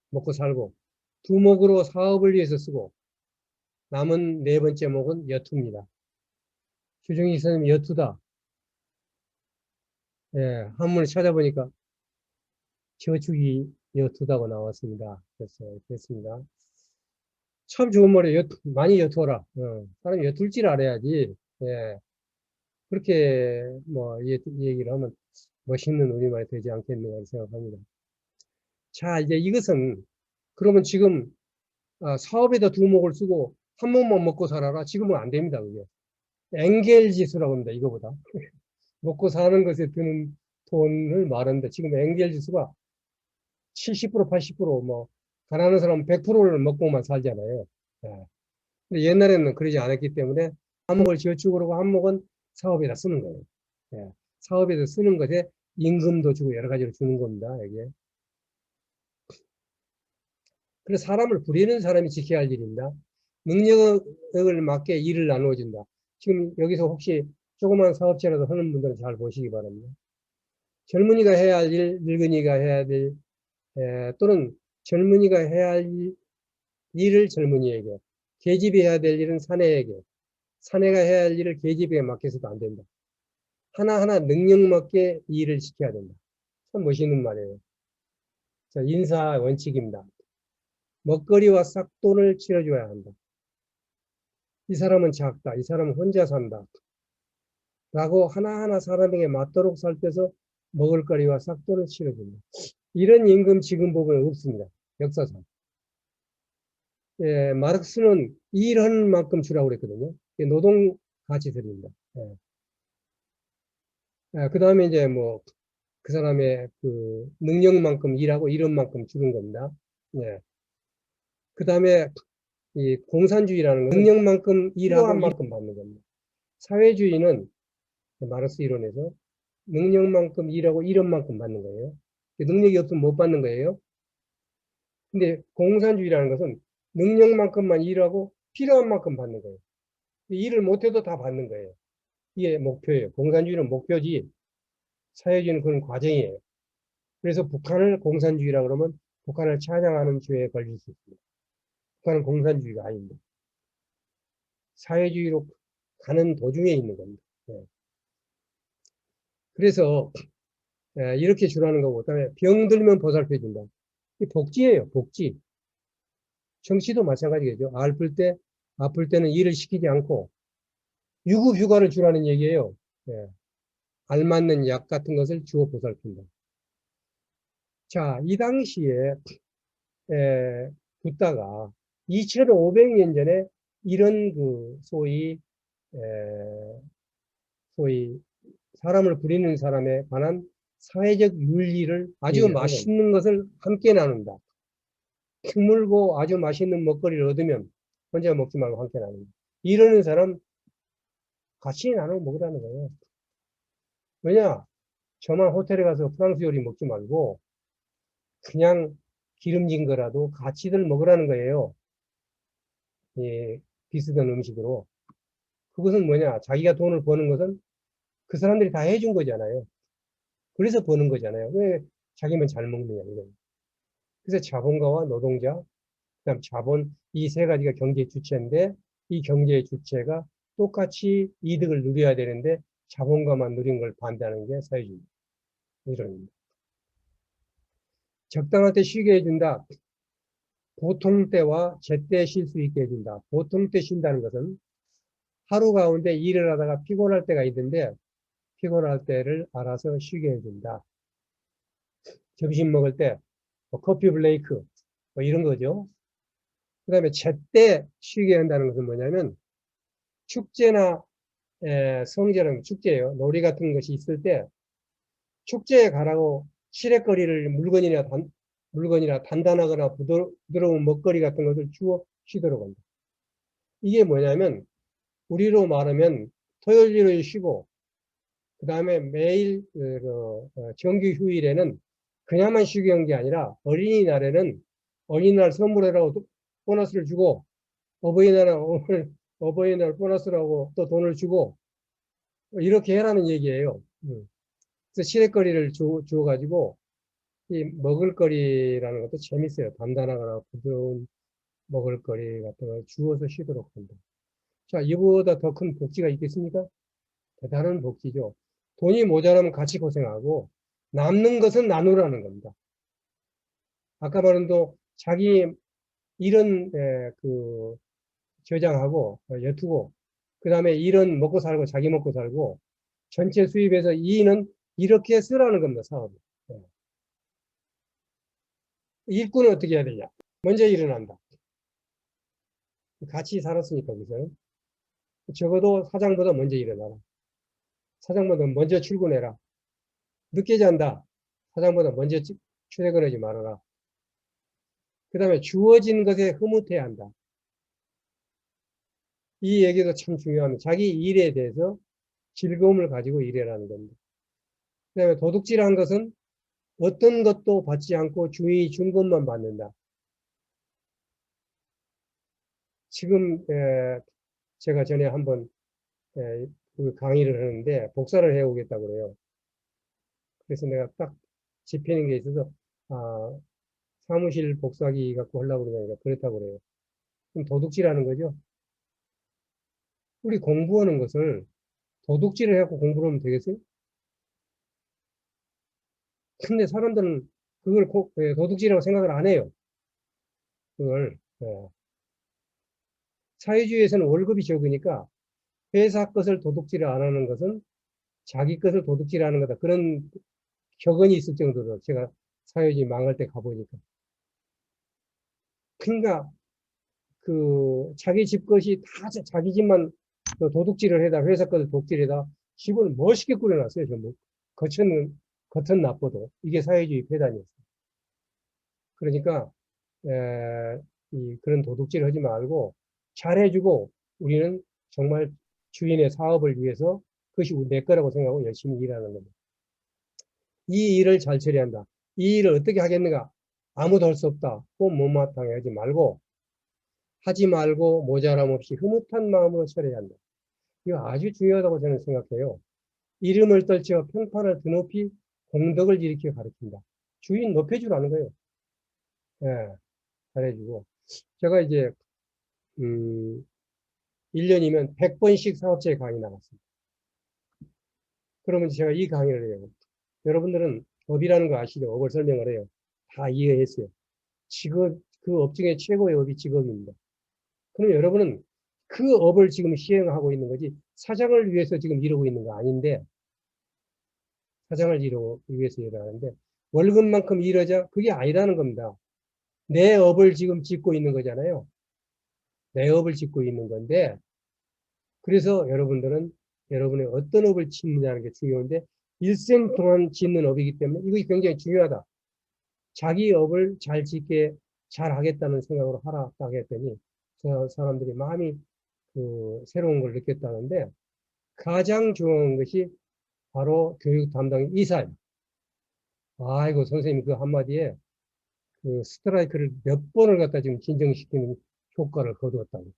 먹고 살고 두 목으로 사업을 위해서 쓰고 남은 네 번째 목은 여투입니다. 주정희 선생님 여투다. 예, 한문을 찾아보니까 저축이 여투다고 나왔습니다. 그래서 됐습니다. 참 좋은 말이에요. 많이 여투어라. 사람이 여툴 줄 알아야지. 예, 그렇게 뭐 이 얘기를 하면 멋있는 우리말이 되지 않겠는가 생각합니다. 자, 이제 이것은 그러면 지금 사업에다 두 목을 쓰고 한 목만 먹고 살아라. 지금은 안 됩니다. 그게. 엔겔지수라고 합니다. 이거보다. 먹고 사는 것에 드는 돈을 말하는데 지금 엔겔지수가 70% 80% 가난한 사람은 100%를 먹고만 살잖아요. 예. 근데 옛날에는 그러지 않았기 때문에 한 목을 저축을 하고 한 목은 사업에다 쓰는 거예요. 예. 사업에다 쓰는 것에 임금도 주고 여러 가지로 주는 겁니다. 이게. 그래서 사람을 부리는 사람이 지켜야 할 일입니다. 능력을 맞게 일을 나누어준다. 지금 여기서 혹시 조그만 사업체라도 하는 분들은 잘 보시기 바랍니다. 젊은이가 해야 할 일, 늙은이가 해야 될, 또는 젊은이가 해야 할 일을 젊은이에게, 계집이 해야 될 일은 사내에게, 사내가 해야 할 일을 계집에게 맡겨서도 안 된다. 하나하나 능력 맞게 일을 시켜야 된다. 참 멋있는 말이에요. 자, 인사 원칙입니다. 먹거리와 싹돈을 치러줘야 한다. 이 사람은 작다. 이 사람은 혼자 산다. 라고 하나하나 사람에게 맞도록 살펴서 먹을거리와 싹돈을 치러준다. 이런 임금 지금 법은 없습니다. 역사상. 예, 마르크스는 일하는 만큼 주라고 그랬거든요. 노동 가치설입니다. 예. 그 다음에 이제 그 사람의 그 능력만큼 일하고 이런 만큼 주는 겁니다. 예. 그 다음에 이 공산주의라는 건 능력만큼 일하고 만큼 받는 겁니다. 사회주의는 마르크스 이론에서 능력만큼 일하고 이런 만큼 받는 거예요. 능력이 없으면 못 받는 거예요. 근데 공산주의라는 것은 능력만큼만 일하고 필요한 만큼 받는 거예요. 일을 못해도 다 받는 거예요. 이게 목표예요. 공산주의는 목표지 사회주의는 그런 과정이에요. 그래서 북한을 공산주의라고 그러면 북한을 찬양하는 죄에 걸릴 수 있습니다. 북한은 공산주의가 아닙니다. 사회주의로 가는 도중에 있는 겁니다. 네. 그래서 이렇게 주라는 거고, 그다음에 병들면 보살펴준다. 이 복지예요, 복지. 정치도 마찬가지겠죠. 아플 때는 일을 시키지 않고 유급휴가를 주라는 얘기예요. 예. 알맞는 약 같은 것을 주어 보살핀다. 자, 이 당시에 붓다가 2500년 전에 이런 그 소위 소위 사람을 부리는 사람에 관한 사회적 윤리를 아주 맛있는 것을 함께 나눈다. 드물고 아주 맛있는 먹거리를 얻으면 혼자 먹지 말고 함께 나눈다. 이러는 사람 같이 나눠 먹으라는 거예요. 왜냐? 저만 호텔에 가서 프랑스 요리 먹지 말고 그냥 기름진 거라도 같이들 먹으라는 거예요. 예, 비슷한 음식으로. 그것은 뭐냐? 자기가 돈을 버는 것은 그 사람들이 다 해준 거잖아요. 그래서 버는 거잖아요. 왜 자기만 잘 먹느냐, 이건. 그래서 자본가와 노동자, 그다음 자본, 이 세 가지가 경제의 주체인데, 이 경제의 주체가 똑같이 이득을 누려야 되는데, 자본가만 누린 걸 반대하는 게 사회주의 이론입니다. 적당할 때 쉬게 해준다. 보통 때와 제때 쉴 수 있게 해준다. 보통 때 쉰다는 것은 하루 가운데 일을 하다가 피곤할 때가 있는데, 피곤할 때를 알아서 쉬게 해준다. 점심 먹을 때, 커피 브레이크, 이런 거죠. 그 다음에 제때 쉬게 한다는 것은 뭐냐면, 축제나 성제는 축제예요. 놀이 같은 것이 있을 때, 축제에 가라고 시래거리를 물건이나 단단하거나 부드러운 먹거리 같은 것을 주워 쉬도록 한다. 이게 뭐냐면, 우리로 말하면 토요일, 일요일 쉬고, 그 다음에 매일 정규 휴일에는 그냥만 쉬게 한 게 아니라 어린이날에는 어린이날 선물이라고 보너스를 주고 어버이날 보너스라고 또 돈을 주고 이렇게 해라는 얘기예요. 그래서 시래거리를 주어가지고 이 먹을거리라는 것도 재밌어요. 단단하거나 부드러운 먹을거리 같은 걸 주어서 쉬도록 한다. 자, 이보다 더 큰 복지가 있겠습니까? 대단한 복지죠. 돈이 모자라면 같이 고생하고 남는 것은 나누라는 겁니다. 아까 말한 또 자기 일은 저장하고 여투고 그 다음에 일은 먹고 살고 자기 먹고 살고 전체 수입에서 이는 이렇게 쓰라는 겁니다. 사업을. 일꾼은 어떻게 해야 되냐? 먼저 일어난다. 같이 살았으니까 그죠? 적어도 사장보다 먼저 일어나라. 사장보다 먼저 출근해라. 늦게 잔다. 사장보다 먼저 출퇴근하지 말아라. 그 다음에 주어진 것에 흐뭇해야 한다. 이 얘기도 참 중요합니다. 자기 일에 대해서 즐거움을 가지고 일해라는 겁니다. 그 다음에 도둑질한 것은 어떤 것도 받지 않고 주인이 준 것만 받는다. 지금 제가 전에 한번 그 강의를 하는데 복사를 해오겠다고 그래요. 그래서 내가 딱 집히는 게 있어서 사무실 복사기 갖고 하려고 그러니까 그렇다고 그래요. 그럼 도둑질하는 거죠. 우리 공부하는 것을 도둑질을 해갖고 공부를 하면 되겠어요? 근데 사람들은 그걸 도둑질이라고 생각을 안 해요. 그걸. 사회주의에서는 월급이 적으니까 회사 것을 도둑질을 안 하는 것은 자기 것을 도둑질하는 거다. 그런 격언이 있을 정도로 제가 사회주의 망할 때 가보니까. 그러니까 자기 집 것이 다 자기 집만 도둑질을 해다 회사 것을 도둑질해다 집을 멋있게 꾸려놨어요. 전부. 겉은 나빠도 이게 사회주의 폐단이었어요. 그러니까 그런 도둑질을 하지 말고 잘해주고 우리는 정말 주인의 사업을 위해서 그것이 내 거라고 생각하고 열심히 일하는 겁니다. 이 일을 잘 처리한다. 이 일을 어떻게 하겠는가? 아무도 할 수 없다. 못마땅해 하지 말고 모자람 없이 흐뭇한 마음으로 처리해야 한다. 이거 아주 중요하다고 저는 생각해요. 이름을 떨쳐 평판을 드높이 공덕을 일으켜 가르친다. 주인 높여주라는 거예요. 예, 잘해주고. 제가 이제 1년이면 100번씩 사업자의 강의 나갔습니다. 그러면 제가 이 강의를 해요. 여러분들은 업이라는 거 아시죠? 업을 설명을 해요. 다 이해했어요. 그 업중에 최고의 업이 직업입니다. 그럼 여러분은 그 업을 지금 시행하고 있는 거지 사장을 위해서 지금 이러고 있는 거 아닌데 사장을 위해서 일하는데 월급만큼 일하자 그게 아니라는 겁니다. 내 업을 지금 짓고 있는 거잖아요. 내 업을 짓고 있는 건데 그래서 여러분들은 여러분이 어떤 업을 짓느냐는 게 중요한데 일생 동안 짓는 업이기 때문에 이것이 굉장히 중요하다. 자기 업을 잘 짓게 잘 하겠다는 생각으로 하라고 했더니 사람들이 마음이 새로운 걸 느꼈다는데 가장 중요한 것이 바로 교육 담당 이사예요. 아이고 선생님이 그 한마디에 스트라이크를 몇 번을 갖다 지금 진정시키는 효과를 거두었다고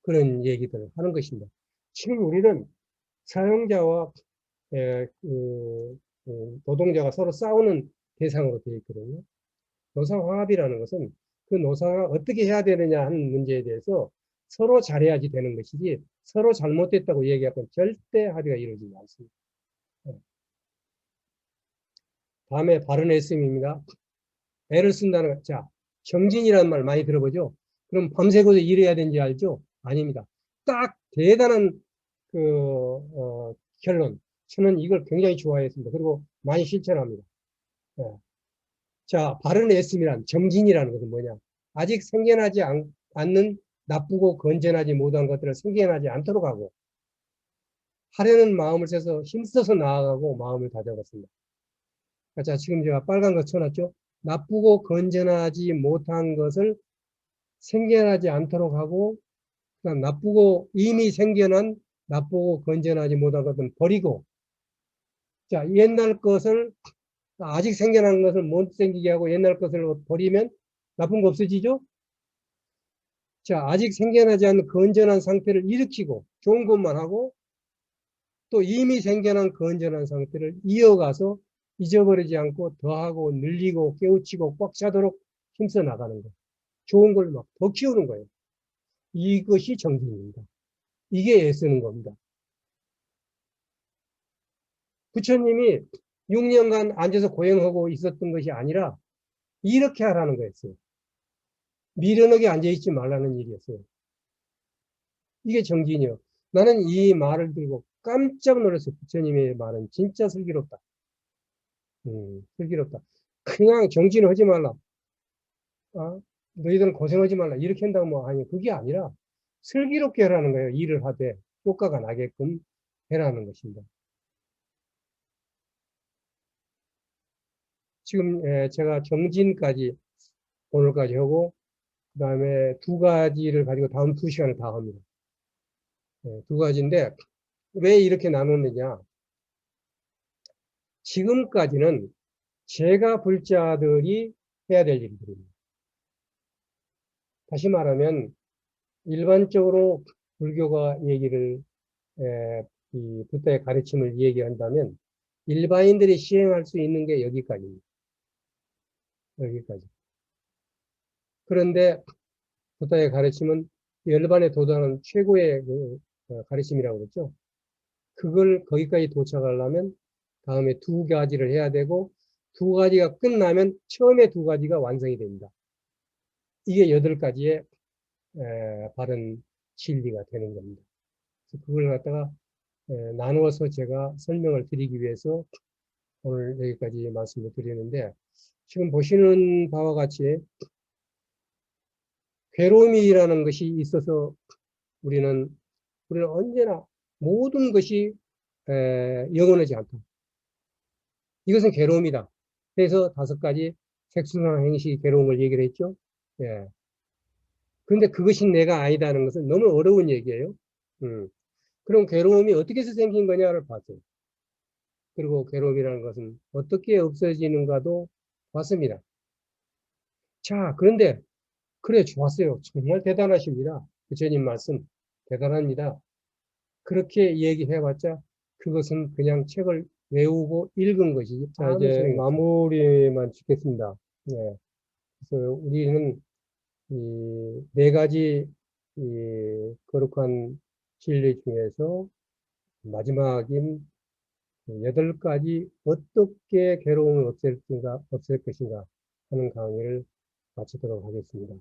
그런 얘기들을 하는 것입니다. 지금 우리는 사용자와 노동자가 서로 싸우는 대상으로 되어 있거든요. 노사화합이라는 것은 그 노사가 어떻게 해야 되느냐 하는 문제에 대해서 서로 잘해야지 되는 것이지 서로 잘못됐다고 얘기하고는 절대 합의가 이루어지지 않습니다. 다음에 바른 애씀입니다. 애를 쓴다는 것. 자, 정진이라는 말 많이 들어보죠? 그럼 밤새고도 일해야 되는지 알죠? 아닙니다. 딱 대단한 결론. 저는 이걸 굉장히 좋아했습니다. 그리고 많이 실천합니다. 네. 자, 바른 애씀이란 정진이라는 것은 뭐냐? 아직 생겨나지 않는 나쁘고 건전하지 못한 것들을 생겨나지 않도록 하고 하려는 마음을 써서 힘써서 나아가고 마음을 다잡았습니다. 자, 지금 제가 빨간 거 쳐놨죠? 나쁘고 건전하지 못한 것을 생겨나지 않도록 하고 그다음 나쁘고 이미 생겨난 나쁘고 건전하지 못한 것은 버리고 자, 옛날 것을 아직 생겨난 것을 못 생기게 하고 옛날 것을 버리면 나쁜 거 없어지죠? 자, 아직 생겨나지 않는 건전한 상태를 일으키고 좋은 것만 하고 또 이미 생겨난 건전한 상태를 이어가서 잊어버리지 않고 더하고 늘리고 깨우치고 꽉 차도록 힘써 나가는 거예요. 좋은 걸 막 더 키우는 거예요. 이것이 정진입니다. 이게 애쓰는 겁니다. 부처님이 6년간 앉아서 고행하고 있었던 것이 아니라 이렇게 하라는 거였어요. 미련하게 앉아있지 말라는 일이었어요. 이게 정진이요. 나는 이 말을 들고 깜짝 놀랐어요. 부처님의 말은 진짜 슬기롭다. 슬기롭다. 그냥 정진을 하지 말라. 너희들은 고생하지 말라. 이렇게 한다고 뭐, 아니, 그게 아니라 슬기롭게 하라는 거예요. 일을 하되 효과가 나게끔 해라는 것입니다. 지금 제가 정진까지 오늘까지 하고 그 다음에 두 가지를 가지고 다음 2시간을 다 합니다. 두 가지인데 왜 이렇게 나눴느냐. 지금까지는 제가 불자들이 해야 될 일들입니다. 다시 말하면 일반적으로 불교가 얘기를 이 부다의 가르침을 얘기한다면 일반인들이 시행할 수 있는 게 여기까지입니다. 여기까지. 그런데 부다의 가르침은 열반에 도달하는 최고의 가르침이라고 그랬죠. 그걸 거기까지 도착하려면 다음에 두 가지를 해야 되고 두 가지가 끝나면 처음에 두 가지가 완성이 됩니다. 이게 8가지의 바른 진리가 되는 겁니다. 그래서 그걸 갖다가 나누어서 제가 설명을 드리기 위해서 오늘 여기까지 말씀을 드리는데 지금 보시는 바와 같이 괴로움이라는 것이 있어서 우리는 언제나 모든 것이 영원하지 않다. 이것은 괴로움이다. 그래서 5가지 색순환 행시 괴로움을 얘기를 했죠. 예. 그런데 그것이 내가 아니다는 것은 너무 어려운 얘기예요. 그럼 괴로움이 어떻게 해서 생긴 거냐를 봤어요. 그리고 괴로움이라는 것은 어떻게 없어지는가도 봤습니다. 자, 그런데 그래 좋았어요. 정말 대단하십니다. 부처님 말씀 대단합니다. 그렇게 얘기해봤자 그것은 그냥 책을 외우고 읽은 것이지. 자, 이제 마무리만 짓겠습니다. 네. 그래서 우리는 이 4가지 이 거룩한 진리 중에서 마지막인 8가지 어떻게 괴로움을 없앨 것인가 하는 강의를 마치도록 하겠습니다.